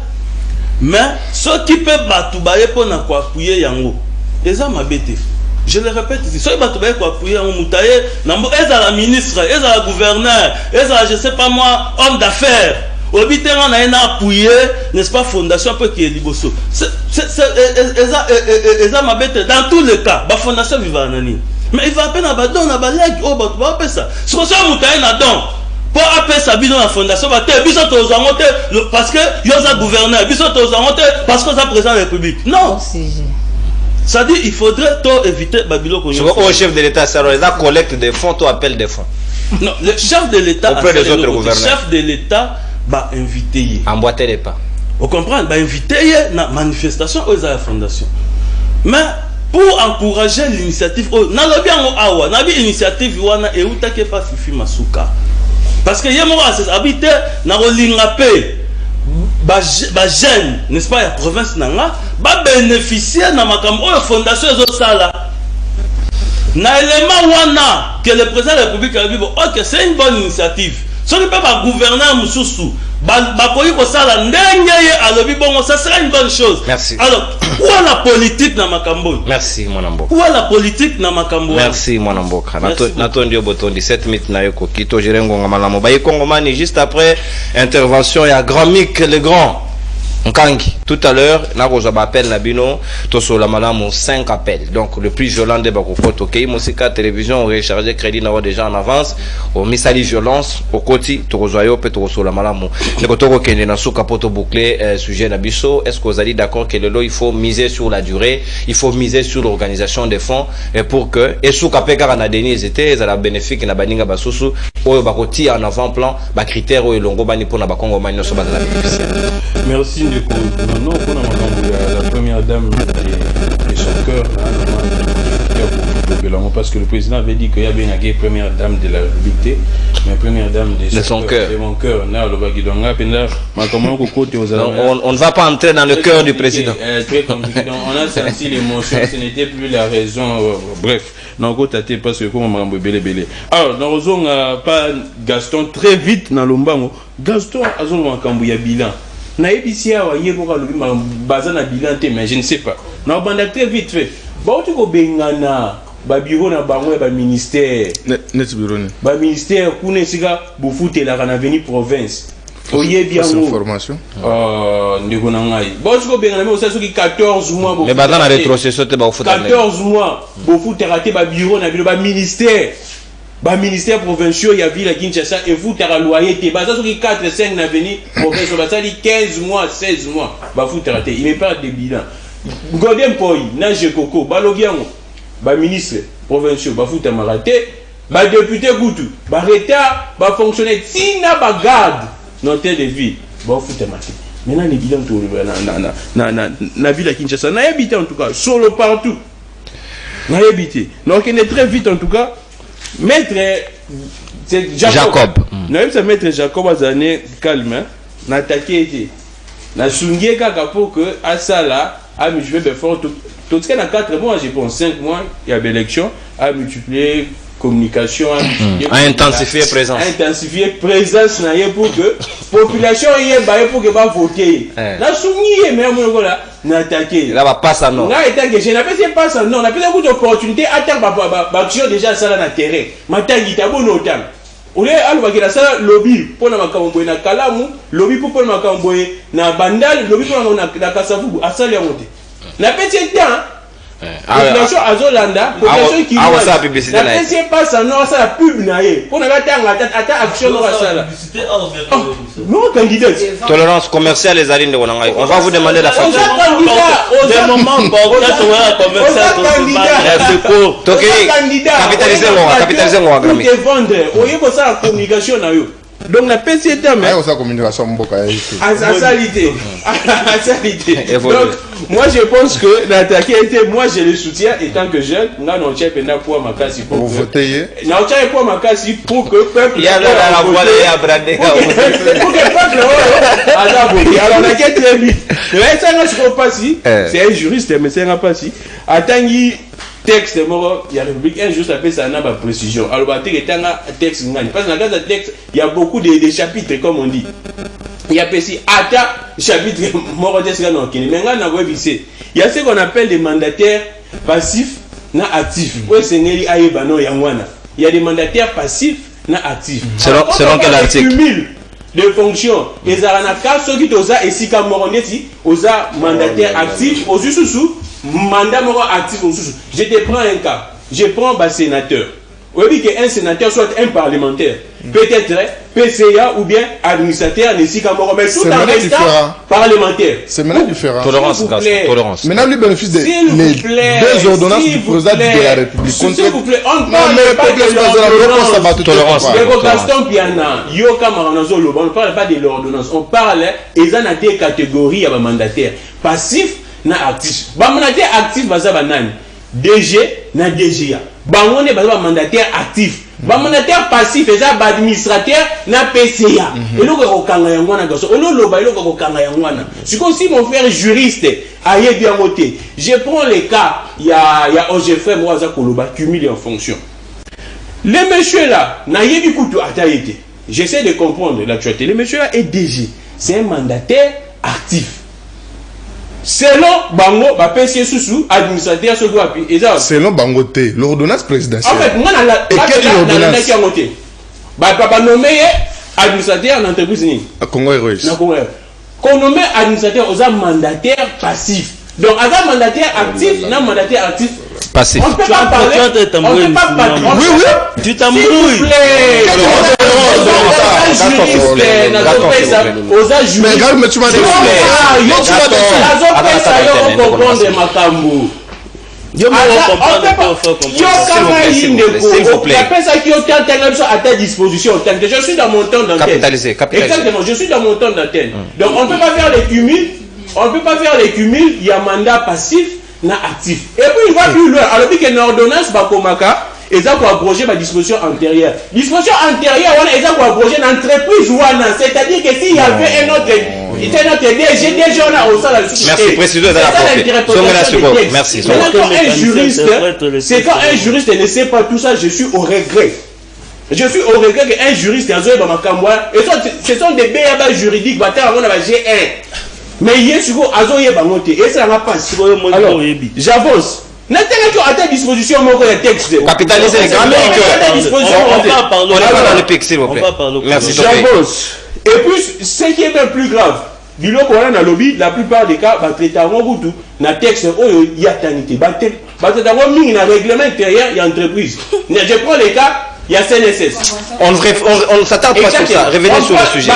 mais ce qui peut battre pour appuyer Yango, et ça m'a bêté. Je le répète ici, ceux qui battent pour appuyer Yango Moutaye, ils sont la ministre, ils sont la gouverneur, ils sont, je sais pas moi, homme d'affaires. Au but on a appuyé, n'est-ce pas, fondation pour qui est liboso. C'est m'a bêté dans tous les cas, la fondation viva nani. Mais il va à peine à badon, à baleg, oh, bah, tu vas appeler ça. C'est pour ça que Moutaye n'a don. Pour appeler ça, bidon la fondation, parce que il y a un gouverneur, parce que ça président de la République. Non. Ça dit, il faudrait éviter Babylone. Au chef de l'État, ça la collecte des fonds, tu appelles des fonds. Non, le chef de l'État, auprès des autres gouverneurs. Le chef de l'État va inviter. Emboîter les pas. Vous comprenez? Va inviter la manifestation aux la fondation. Mais pour encourager l'initiative, n'a initiative wana et utake pas fifi masuka. Parce que yemo habité na rolingapé ba jeune, n'est-ce pas, la province nanga ba bénéficier na makambo o fondation zo sala. Na élément wana que le président de la République a dit OK, c'est une bonne initiative. Ce n'est pas un gouverneur Moussoussou. Ça sera une bonne chose. Merci. Alors, où est la politique dans Makambo? Merci, mon ambo. Où est la politique dans Makambo? Merci, mon ambo. Natondi au bouton 17 minutes na yoko kito jirengo ngamalamo. Baye Kongomani juste après intervention il y a Grand Mick le grand. Nkangi, tout à l'heure, Naroza appelle Nabino, Toso la Malamo 5 appels. Donc le plus violent des Bakofot, ok, Mosika télévision, on rechargé crédit Naro déjà en avance, au Missali violence, au Koti, Torozoyo, Toso la Malamo. Nekotoko Kende Nasuka Poto bouclé, sujet Nabiso, est-ce que vous allez d'accord que le lot, il faut miser sur la durée, il faut miser sur l'organisation des fonds, et pour que, et sous Kapeka Kanadeni, ils étaient, ils allaient bénéfique, Nabaninga Basusu, ou Bakoti en avant-plan, Bakritère, ou Longo Bani pour Nabakongo Mani, Soba de la bénéficiaire. Merci. Non, la première dame et son cœur, parce que le président avait dit qu'il y avait une première dame de la République, mais première dame de son cœur. De mon cœur. On ne va pas entrer dans le cœur du président. Très compliqué. On a senti l'émotion, ce n'était plus la raison. Bref, parce que alors, nous n'avons pas Gaston très vite dans l'ombango. Gaston a un bilan. Na ebisia wa yebo ka lobi ma bazana bilan te, mais je ne sais pas. Na banda très vite fait. Ba uti ko bengana ba bureau na bango ba ministère. Net bureau ni. Ba ministère kune sika bu fute la kana veni province. Oyebi yango information. Ndeko na ngai. Ba uti ko bengana me osaso ki 14 mois bo. Mais bazana rétrocession te ba fute. 14 mois bo fute raté ba bureau na ba ministère. Ba ministère provincial ya ville à Kinshasa et vous t'as loyer te baza sur 4 5 na veni province baza 15 mois 16 mois ba vous t'as raté il n'est pas de bilan Godem Poi na Jekoko balogiango ba ministre provincial ba vous t'as raté ba député Goutou ba retard ba fonctionnaire tina ba garde notaire de ville ba vous t'as raté maintenant les bilans tout na ville à Kinshasa na habité en tout cas solo partout na habité donc il est très vite en tout cas. Maître Jacob. Nous avons maître Jacob à années calme, n'a attaqué, n'a sungié pour que à ça là, à multiplier fort tout ce qu'il y a 4 mois, je pense 5 mois, il y a l'élection, à multiplier communication, à intensifier présence. Intensifier présence pour que la population ait pour que va voter. La sungié, mais voilà. N'attaquer là va pas ça non je n'appelle pas ça non on appelle une opportunité attaque action déjà ça là na terrain matangi tabo notam ole alwa kila ça lobby pour na makambo na kalamu lobby pour na makambo na bandal lobby pour na kasavubu asali ya mote na petit temps population azolanda population qui ah ça publicité la deuxième passe en or ça la pub naie pour na batanga ata action no sala non candidat tolérance commerciale les alines de Wanangai on va vous demander la facture des moments capitaliser moi pour te vendre oyeko ça la communication na yo donc la PCT mais ça communication mboka asalité donc moi je pense que l'attaqué était moi je le soutiens étant que jeune nga non chef na pour makasi pour voter na chef pour makasi pour que peuple ya la voile ya brandé pour que peuple alors on a qu'à très vite mais ça ne se passe si c'est un juriste mais ça n'a pas si attangi texte moro il y a République un juste appelle ça n'a pas précision alors bah texte ngani parce que dans le texte il y a beaucoup de chapitres comme on dit il y a petit ata chapitre moro de ça non mais ngana go bissé il y a ce qu'on appelle des mandataires passifs na actifs ouais c'est ngeli ayeba no yangwana il y a des mandataires passifs na actifs selon quel article de fonction les aranaka ceux qui toza et si comme morondeti oza mandataire actif aux sous mandat moro actif aux sous je te prends un cas je prends un sénateur oui que un sénateur soit un parlementaire peut-être PCA ou bien administrateur ne si comme mais tout en restant parlementaire c'est maintenant différent tolérance tolérance maintenant lui bénéficie des deux ordonnances du président de la République s'il vous plaît on parle pas de l'ordonnance Gaston Piana Yoka Maranazolo on ne parle pas de l'ordonnance on parle ils en a des catégories à mandataire passif na actif ba mandataire actif baza banani DG na DGA bangone baza mandataire actif ba mandataire passif eza ba administrateur na PCA eloko kokanga yangwana gaso ololoba eloko kokanga yangwana siko si mon frère juriste aye bien voté je prends les cas il y a OGFM waza koloba cumulé en fonction les messieurs là na yebi kutu atayete j'essaie de comprendre l'actualité le monsieur là est DG c'est un mandataire actif selon bango ba PC sous administrateur ce doit puis selon bango té l'ordonnance présidentielle en fait moi la moté ba nommé administrateur d'entreprise ni Congo Heroes na Congo qu'on nommé administrateur aux mandataire passif donc à mandataire actif na mandataire actif passif on peut pas parler on peut pas parler oui tu t'embrouilles mais tu m'as dit s'il vous plaît. Je suis dans mon temps d'antenne. Capitaliser. Exactement, je suis dans mon temps d'antenne. Donc on ne peut pas faire les cumuls. On ne peut pas faire les cumuls. Il y a mandat passif, na actif. Et puis il va plus loin. Alors qu'il y a une ordonnance, Bakomaka. Et ça pour abroger ma disposition antérieure. Disposition antérieure, on a pour abroger l'entreprise c'est-à-dire que s'il y avait un autre DG, on a au salaire. Merci, précisément dans la merci. C'est quand un juriste ne sait pas tout ça, je suis au regret. Je suis au regret qu'un juriste a joué dans ma camoire. Et ce sont des BABA juridiques, G1. Mais il y a sur Azoye Bangote. Et ça n'a pas. Alors, j'avance. N'attendez qu'à ta disposition, mon texte. Capitaliser les grands on va parler. On est pas dans le pic, s'il vous plaît. Merci. J'avance. Et puis, ce qui est même plus grave, du lot qu'on a dans le lobby, la plupart des cas, traiter en tout, na texte, il y a tanité. Traiter en règlement intérieur, il y a entreprise. Je prends les cas. Il y a CNSS. On ne s'attarde pas sur ça. Revenez sur le sujet.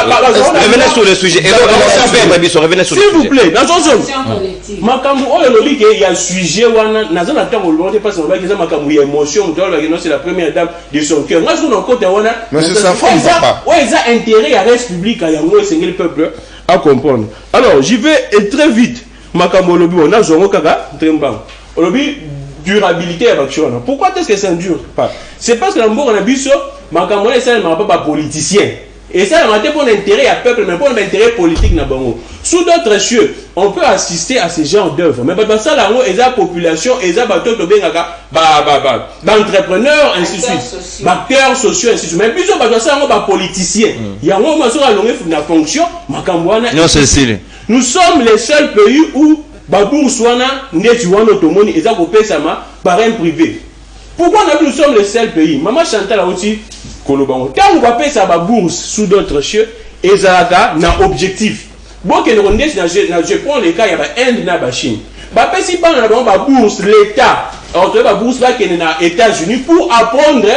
Revenez sur le sujet. S'il vous plaît, dans son zone. Makambu, il y a un sujet où on a c'est la première dame de son cœur. Moi, je suis en côté. Mais c'est sa femme, papa. Oui, ils ont intérêt à reste public, à le peuple à comprendre. Alors, j'y vais très vite. Makambu, on a Zongo Kaka, Olobi, durabilité à l'action. Pourquoi est-ce que ça ne dure pas? C'est parce que dans le Nabiso, Makamole, ça ne m'a pas politicien. Et ça, c'est pour l'intérêt à peuple, mais pour l'intérêt politique. Sous d'autres cieux, on peut assister à ce genre d'œuvres. Mais dans ça, là, il y a la population, il y a d'entrepreneurs, ainsi de suite. Acteurs sociaux, ainsi de suite. Mais plus, on va ça, on va politicien. Il y a une fonction, non, c'est nous sommes les seuls pays où Babou Swana, Netuan Otomoni, et ça, Sama, par un privé. Pourquoi nous sommes les seuls pays? Maman Chantal a aussi Kolobango. Quand on va payer sa bourse sous d'autres cieux, Ezalaka n'a objectif. Bon, je prends les cas, il y a Inde, il y a Chine. bapesi bana na bango babourse l'état entre babourse bakende na États-Unis pour apprendre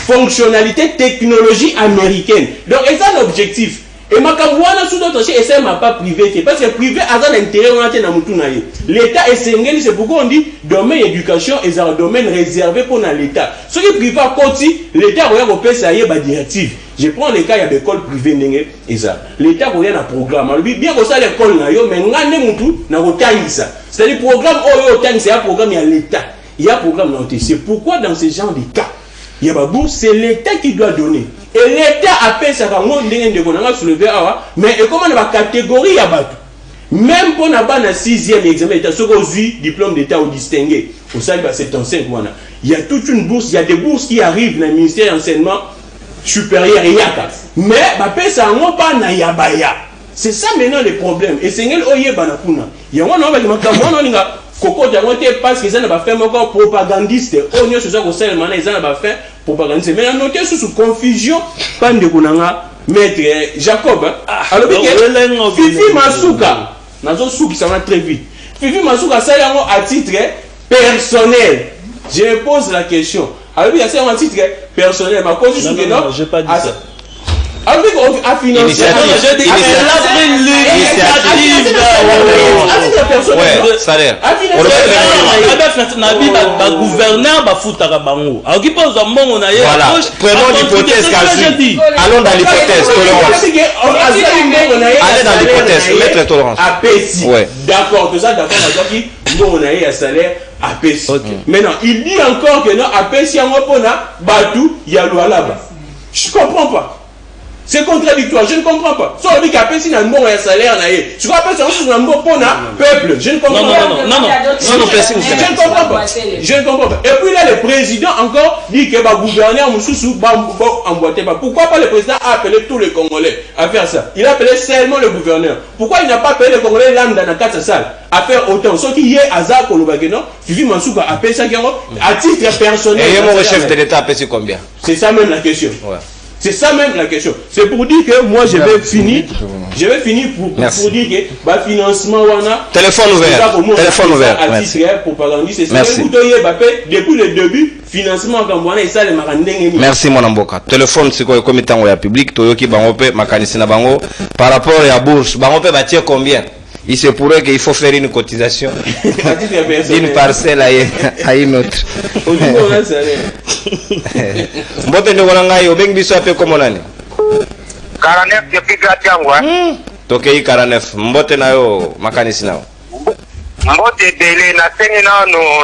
fonctionnalité technologie américaine. Donc c'est ça l'objectif. Et makambo wana sous d'autres choses et pas privé parce que privé a un intérêt on a na mutu na ye. L'état est sengeli, c'est pourquoi on dit domaine éducation est un domaine réservé pour l'état. Ce qui est privé à côté, l'état regarde au pays ça y est ba directive. Je prends les cas il y a des écoles privées ndenge eza. L'état regarde un programme. Alors bien que ça l'école na yo mais ngane mutu na kotangisa. C'est-à-dire programme oyo otangisa ya programme ya l'état. Il y a un programme dans le c'est pourquoi dans ce genre de cas il y a pas bourse, c'est l'État qui doit donner. Et l'État appelle ça comme on a soulevé mais comment on a catégorie à battre. Même pour n'a pas 6e examen d'État, ce qu'on dit diplôme d'État ou distingué, au sein de cette enceinte, il y a toute une bourse, il y a des bourses qui arrivent dans le ministère de l'enseignement supérieur et yaka. Mais appelle ça on pas na yabaya. C'est ça maintenant le problème. Et c'est ngel oye banakuna. Il y a un Koko Diamote parce qu'ils n'ont pas fait encore propagandiste. On y a ce soit que ils n'ont pas fait propagandiste. Mais on noté sous confusion, pas de Kunanga, maître Jacob. Alors, Fifi Masuka, Nazo Souki, ça va très vite. Fifi Masuka, ça à titre personnel. Je pose la question. Alors, il y a ça à titre personnel. Ma cause, je n'ai pas dit ça. Avec à financer salaire gouverneur bafutaka bango akoki mpo ozwa mbongo na ye prenons l'hypothèse Kazi allons dans l'hypothèse allez dans l'hypothèse maître tolérance d'accord tout ça d'accord nazwaki mbongo na ye ya salaire apesi maintenant il dit encore que non apesi yango mpona batu ya lwalaba je comprends pas. C'est contradictoire, je ne comprends pas. Si on dit qu'après, si on a un bon salaire, je crois que c'est un bon peuple. Je ne comprends pas. Non, je ne comprends pas. Je ne comprends pas. Et puis là, le président encore dit que le gouverneur Moussoussou va emboîter pas. Pourquoi pas le président a appelé tous les Congolais à faire ça? Il a appelé seulement le gouverneur. Pourquoi il n'a pas appelé les Congolais là dans la 4 salles à faire autant? Ce qui est hasard pour le Bageno, Fifi Mansouka a appelé ça à titre personnel. Et mon chef de l'État a appelé combien? C'est ça même la question. Ouais. C'est ça même la question. C'est pour dire que moi je vais finir. Je vais finir pour dire que le financement téléphone ouvert. Téléphone ouvert. Merci. Depuis le début, financement comme et ça les marandeng. Merci mon amboka. Téléphone c'est quoi comme temps au public toyoki bangope makanisi na bango par rapport à bourse. Bangope bâtir combien? Il se pourrait qu'il faut faire une cotisation d'une parcelle à une autre. Mbote ndo wana yo bengi biso ape komo nani 49 depuis gratiangwa tokei 49 mbote na yo makanisi nao mbote bele na sengi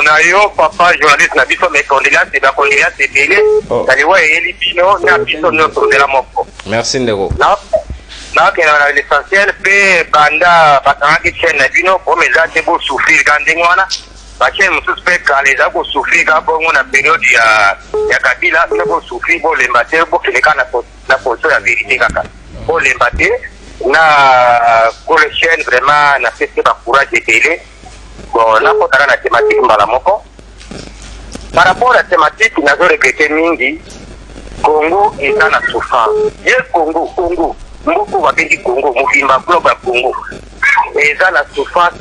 na yo papa journaliste na biso mes condoléances ba condoléances bele taliwa eli bino na biso notre de la moko merci ndeko na que l'essentiel pe banda batanga chaîne na bino pour mes ate bo souffrir gandengwana bache mususpect les ako souffrir ka bongo na période ya Kabila ko souffrir bo lembate bo keleka na position ya vérité kaka bo lembate na ko le chaîne vraiment na fait ba courage de télé bon na ko tara na thématique mbala moko par rapport à thématique na zo regretter mingi Congo est dans la souffrance ye Congo mbuku wapendi Congo mufimba club ya Congo et dans la souffrance.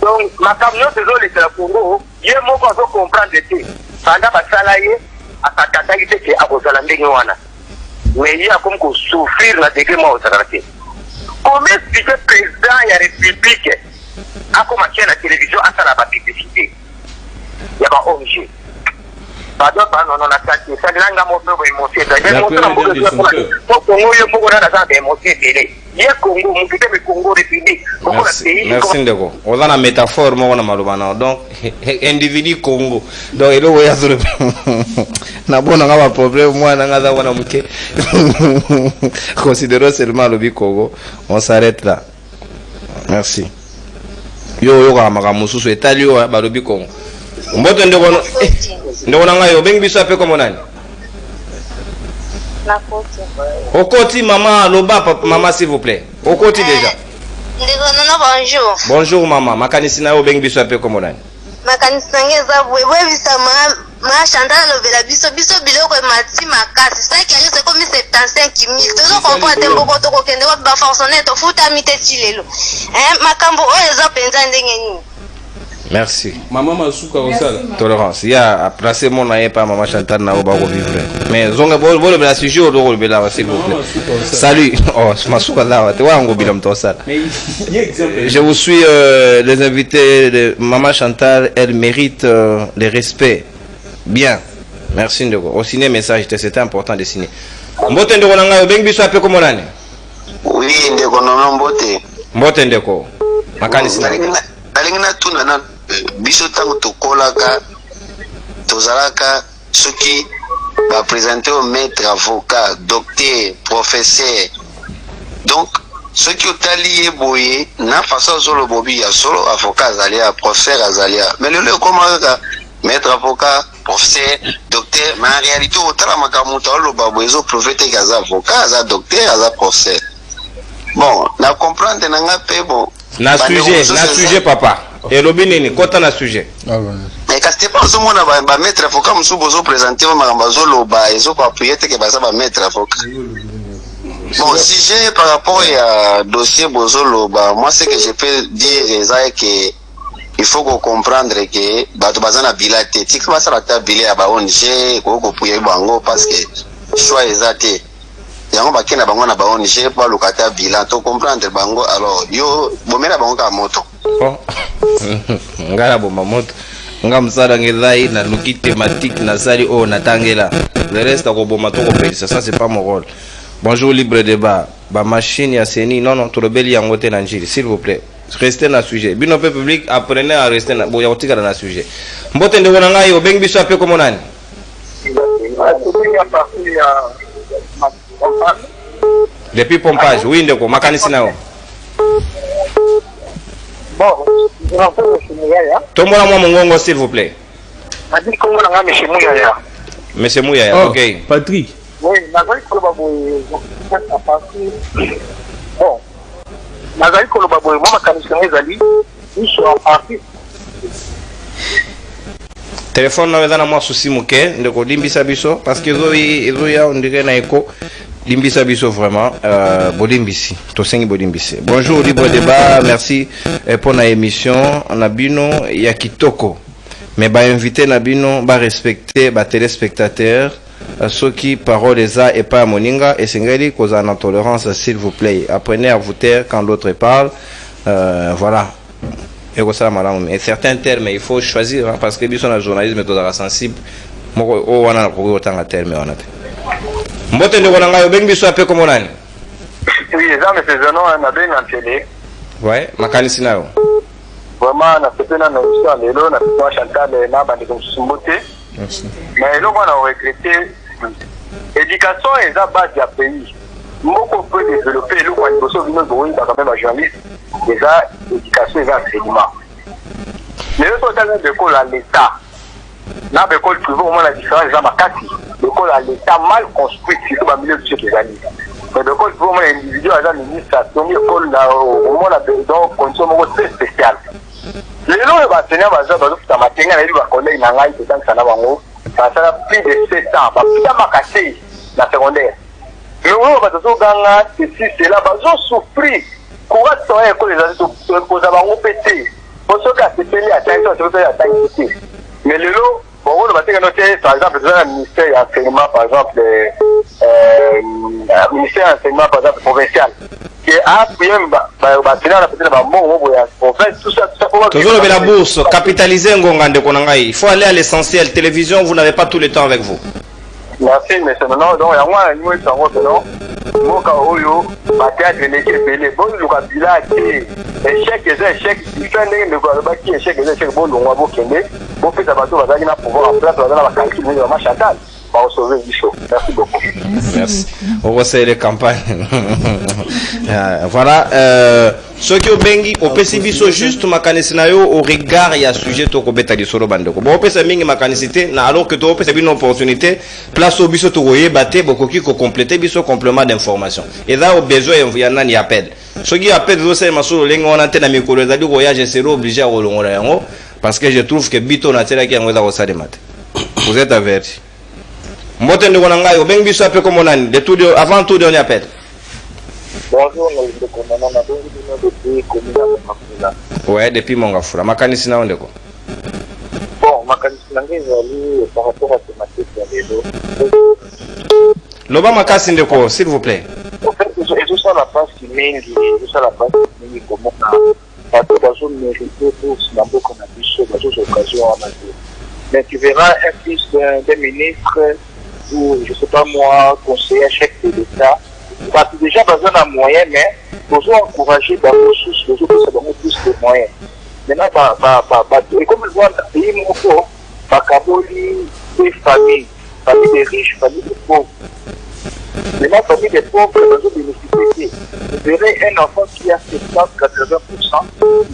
Donc ma camion c'est le Congo ye moko azo comprendre que pendant basala ye akataka ite ke akozala ndenge wana mais il y a comme ko souffrir na degré mo ozalate comment expliquer président ya république akoma na télévision asala ba publicité ya ba ONG pardon non na kati ça nanga mo pe émotion d'ailleurs mo na mo Congo ye moko na za émotion télé ye Congo mo kite me Congo république Congo la pays merci ndeko oza na métaphore mo na maloba na donc individu Congo donc elo ya zure na bona nga ba problème moi na nga za wana muke considérons seulement le Congo on s'arrête là merci yo ka maka mususu etali yo ba lobi Congo mbote ndeko ndeko na nga yo bengi biso ape komo nani Okoti maman loba papa maman s'il vous plaît Okoti déjà non bonjour bonjour maman makanisi na yo bengi biso ape komo nani makanisi ngeza bwe bisa ma Chantal lovela biso biloko mati makasi ça qui arrive c'est comme 75 000 toujours comprendre mboko to kokende wa ba forcené to futa mite chilelo makambo oyo eza penza ndenge nini Merci. Maman Masuka Osala. Tolérance. Il y a placé mon aïe par Maman Chantal na oba vivre. Mais zonga bol bela sujet au rôle bela s'il vous plaît. Salut. Oh, Masuka là, tu vois ngo bilam to ça. Je vous suis les invités de Maman Chantal, elle mérite le respect. Bien. Merci Ndeko. Au signer message, c'était important de signer. Mbote Ndeko nanga bengi biso ape comme nani? Oui, Ndeko nono mbote. Mbote Ndeko. Makani sina. Alingina tuna na biso tango tokolaka tozalaka soki va présenter au maître avocat, docteur, professeur. Donc soki otali eboye na façon solo bobi ya solo avocat azalia, professeur azalia. Mais le comment maître avocat, professeur, docteur, mais en réalité otala makamuta lo babwezo prophète kaza avocat, aza docteur, aza professeur. Bon, na comprendre nanga pe bon. Na sujet papa. Et l'obinini, kota na sujet. Mais quand c'est pas ce monde va mettre avocat, nous sommes présenter au Marambazolo, ils ont pas prié que ça va mettre avocat. Bon, si j'ai par rapport à dossier Bozolo, moi ce que je peux dire c'est que il faut qu'on comprendre que bato bazana bilate, si que ça la bilé à ONG, ko pouye bango parce que choix exacté. Yango bakena bango na ONG pour lokata bilan, to comprendre bango alors yo bomela bango ka moto. Ngala bomba moto nga msala ngedai na luki thématique na sali o natangela le reste ko bomba to ko pelisa, ça c'est pas mon rôle. Bonjour libre débat ba machine ya seni non to rebeli yango te na njiri s'il vous plaît, restez na sujet bino pe public, apprenez à rester na boya otika na sujet. Mbote ndeko na ngai obengi biso ape comme nani? Depuis pompage oui ndeko makanisi nao. Bon, je m'appelle M. Mouyaya. Tombola moi mongongo s'il vous plaît. Madi Kongo nga M. Mouyaya. Monsieur Mouyaya, ok. Patrick. Oui, nazali koloba boye à partir. Bon, nazali koloba boye moi makanisi ezali biso à partir. Téléphone na eza moi souci muke ndeko limbisa biso parce que ezo ya ondire na eko limbisa biso vraiment bolimbisi tosengi bolimbisi. Bonjour libre débat, merci pour la émission na bino ya kitoko mais ba invité na bino ba respecter ba téléspectateurs ceux qui parole eza et pas moninga et sengeli cause en tolérance s'il vous plaît, apprenez à vous taire quand l'autre parle, voilà. Et certains termes il faut choisir hein, parce que biso na journalisme to sensible moko o wana ko tanga terme wana te. Mbote ndeko na ngai obengi biso ape comme nani? Oui, ça me faisait non na ben en télé. Ouais, makanisi nayo. Vraiment na sepena na mission lelo na kwa Chantal na bandi ko Mbote. Merci. Mais là on a regretté éducation et ça base du pays. Moko peut développer le quoi il faut venir de quand même journaliste. Déjà éducation et enseignement. Mais le total de l'école à l'État. Là, l'école privée, au moins la différence, c'est makati. L'école à l'État mal construite, surtout dans le milieu de ceux qui années. Mais l'école privée, au moins l'individu, à l'administration, l'école, au moins la condition très spéciale. Les gens qui enseignent, ils ça sera plus de 7 ans. Plus de makati, la secondaire. Mais on va se dire, c'est là, ils ont souffert. Courage sur l'école, les adultes, avons pété. Pour ceux qui ont été attention, c'est à taille. Mais le lot, bon, on va dire que par exemple, le ministère de l'enseignement, par exemple, le ministère de l'enseignement, par exemple, provincial, qui a appuyé, tout ça. Toujours la bourse, capitaliser il faut aller à l'essentiel. Télévision, vous n'avez pas tout le temps avec vous. Merci, mais c'est maintenant, donc, il y a moi, nous, nous sommes Moka Oyo, Batéatre, l'équipe, les bons Lukabila, échec, échec, il fait un échec, échec, échec, bon, on va vous kenner, bon, fait abattre, on va gagner pouvoir en place, on va dans la calcul, on va Chantal, on va sauver du show. Merci beaucoup. Merci. On va essayer les campagnes. Voilà, ceux qui ont bengi, au PCBiso juste makanisinayo au regard et à sujet to ko beta di solo bandeko. Bon pesa mingi makanisité na alors que to pesa une opportunité place au biso to royer baté boko ki ko compléter biso complément d'information. Et là au besoin il y en a ni appel. Ceux qui appellent zo c'est masolo lengo on antenne na mikolo za di voyage c'est obligé à rolongola yango parce que je trouve que bito na tela ki yango za ko sale mat. Vous êtes avertis. Mbote ndeko na ngai obengi biso ape comme nani de tout avant tout dernier appel. Bonjour, nous sommes depuis Ouais, depuis Mongafula. Makanisi na ondeko. Bon, ma candidature par rapport à la thématique de l'élo. Loba Makasi Ndeko, s'il vous plaît. En fait, tout ça la passe qui mène, tout ça la passe qui mène comment parce que dans une mérité pour Sinambo qu'on a vu sur des occasions en Asie. Mais tu verras un fils d'un ministre ou, je sais pas moi, conseiller chef de l'État, parce que déjà besoin d'un moyen, mais besoin d'encourager dans nos sources, besoin de se donner plus de moyens. Maintenant, et comme le voit dans le pays, mon pauvre, des familles des riches, familles des pauvres. Maintenant, famille des pauvres, besoin de nécessité. Vous verrez un enfant qui a 70-80%,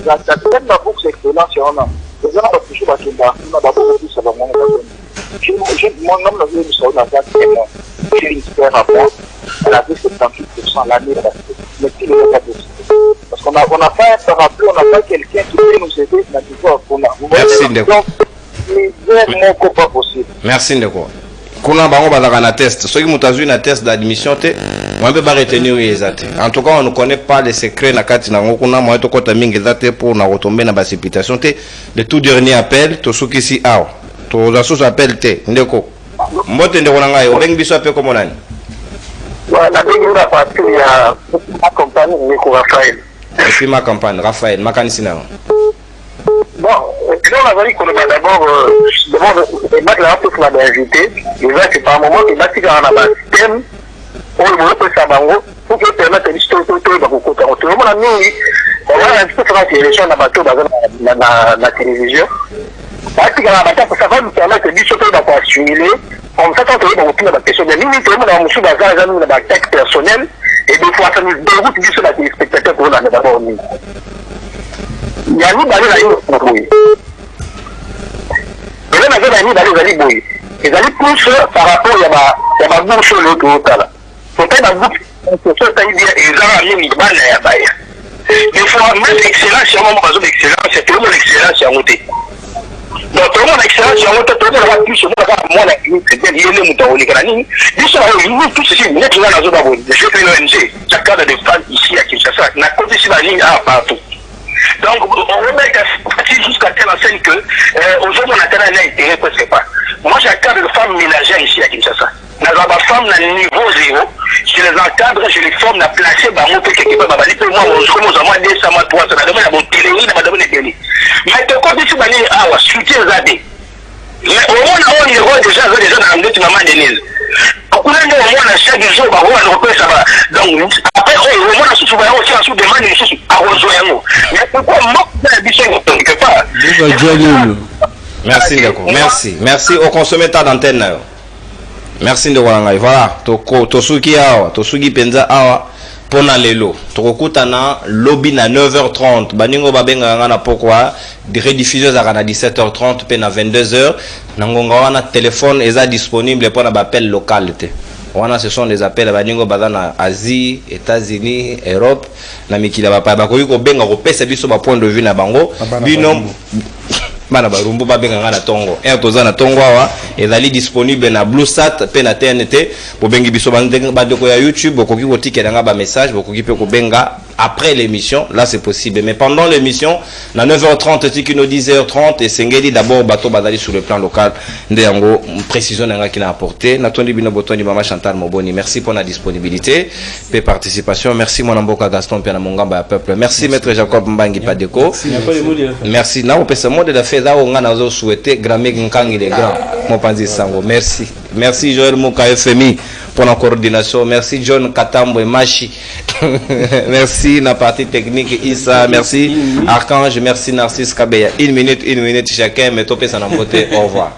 il a même la bourse excellence sur un an. Les gens ont toujours la Kenda, on a d'abord plus à la monde. Mon nom le veut nous sauver dans un j'ai une super rapport, elle avait 78% l'année passée. Mais qui ne l'a pas décidé? Parce qu'on n'a pas un rapport, on n'a pas quelqu'un qui peut nous aider dans l'histoire qu'on a. Merci Ndeko. Pas possible. Merci Ndeko. Kuna bango bazaka na test. Ceux qui m'ont vu na test d'admission te, moi peut pas retenir les athées. En tout cas, on ne connaît pas les secrets na kati na ngokuna moi to kota mingi zate pour na retomber na précipitation te. Le tout dernier appel to suki si aw. To za sous appel te. Ndeko. Mbote ndeko na ngai, obengi biso appel comme nani? Voilà, bengi na parti ya ma campagne Ndeko Raphaël. Et puis ma campagne Raphaël, makanisi na. Bon, on a dit qu'on va d'abord, les matchs là, on m'a invité. Et là, c'est pas un moment que les matchs qui ont un thème, on peut savoir, pour que permettre une histoire de tout le monde. Tout le monde a mis, on va un petit peu faire une élection dans la télévision. Parce que ça va nous permettre de discuter dans quoi assimiler. On s'attend à tout dans la question de l'île, tout le monde a un bazar dans la tech personnelle. Et des fois, ça nous déroute sur la téléspectateur pour la d'abord. Il y a une barrière à une bouille. Et là, il y a une barrière à une bouille. Ils allaient plus par rapport à ma bouche sur l'autre côté. Peut-être la bouche, c'est ça, il y a une barrière à une baille. Il faut mettre excellence sur un moment d'excellence, c'est tout le monde excellence sur un côté. Donc, tout le monde excellence sur un côté, tout le monde a plus sur moi, la clinique, c'est bien, il y a une mouton au Nicarani. Ils sont réunis, tout ceci, vous êtes dans la zone d'abord. Je fais une ONG, chaque cadre de femmes ici à Kinshasa, n'a pas ici la ligne A partout. Donc, on remet jusqu'à telle enseigne que aujourd'hui, on a tel intérêt presque pas. Moi, j'ai un cadre de femmes ménagères ici à Kinshasa. Dans la femme, dans le niveau 0, je les encadre, je les forme, la placer, bah, mon petit qui peut m'aballer, pour moi, mon jour, mon amour, 200 mois, 300, la demande à mon télé, la demande à télé. Mais, quand tu vas aller à soutien aux AD, mais au moins, on y voit déjà dans la minute, maman Denise. Donc, chaque jour, donc, après, au moins, on se aussi en sous demande à rejoindre. Mais pourquoi moi, quelque part? Merci, d'accord. Merci au consommateur d'antenne. Merci de Walangai. Voilà, Tosuki Awa, Tosuki Penza Awa, Pona Lelo. Tokutana, lobby na 9h30. Baningo Babenga Ngana pourquoi? Des rediffuseurs à 17h30, puis à 22h. Nangonga wana téléphone est disponible pour un appel local. Wana ce sont des appels à Baningo Badana Asie, États-Unis, Europe. Na mikila bapa bakoyi ko benga ko pesa biso ba point de vue na bango. Binom bana barumbu babenga ngana tongo toza na tongo awa ezali disponible na BlueSat pe na TNT po bengi biso bandeko ya YouTube bokoki kotikela nga ba message bokoki pe ko benga après l'émission là c'est possible mais pendant l'émission na 9h30 tikino 10h30 et sengeli d'abord bato bazali sur le plan local nde yango précision nga qui n'a apporté na tondi bino botoni mama Chantal Moboni merci pour la disponibilité pe participation merci mon amboka Gaston pe na mongamba ya peuple merci maître Jacob Mbangi Padeko merci na opesa mode de fait là on a souhaité Grammy Nkangi les grands mon panzi sango merci Joël Mouka FMI pour la coordination merci John Katambo et Machi merci la partie technique Issa merci Archange merci Narcisse Kabeya une minute chacun mais topé ça n'a pas au revoir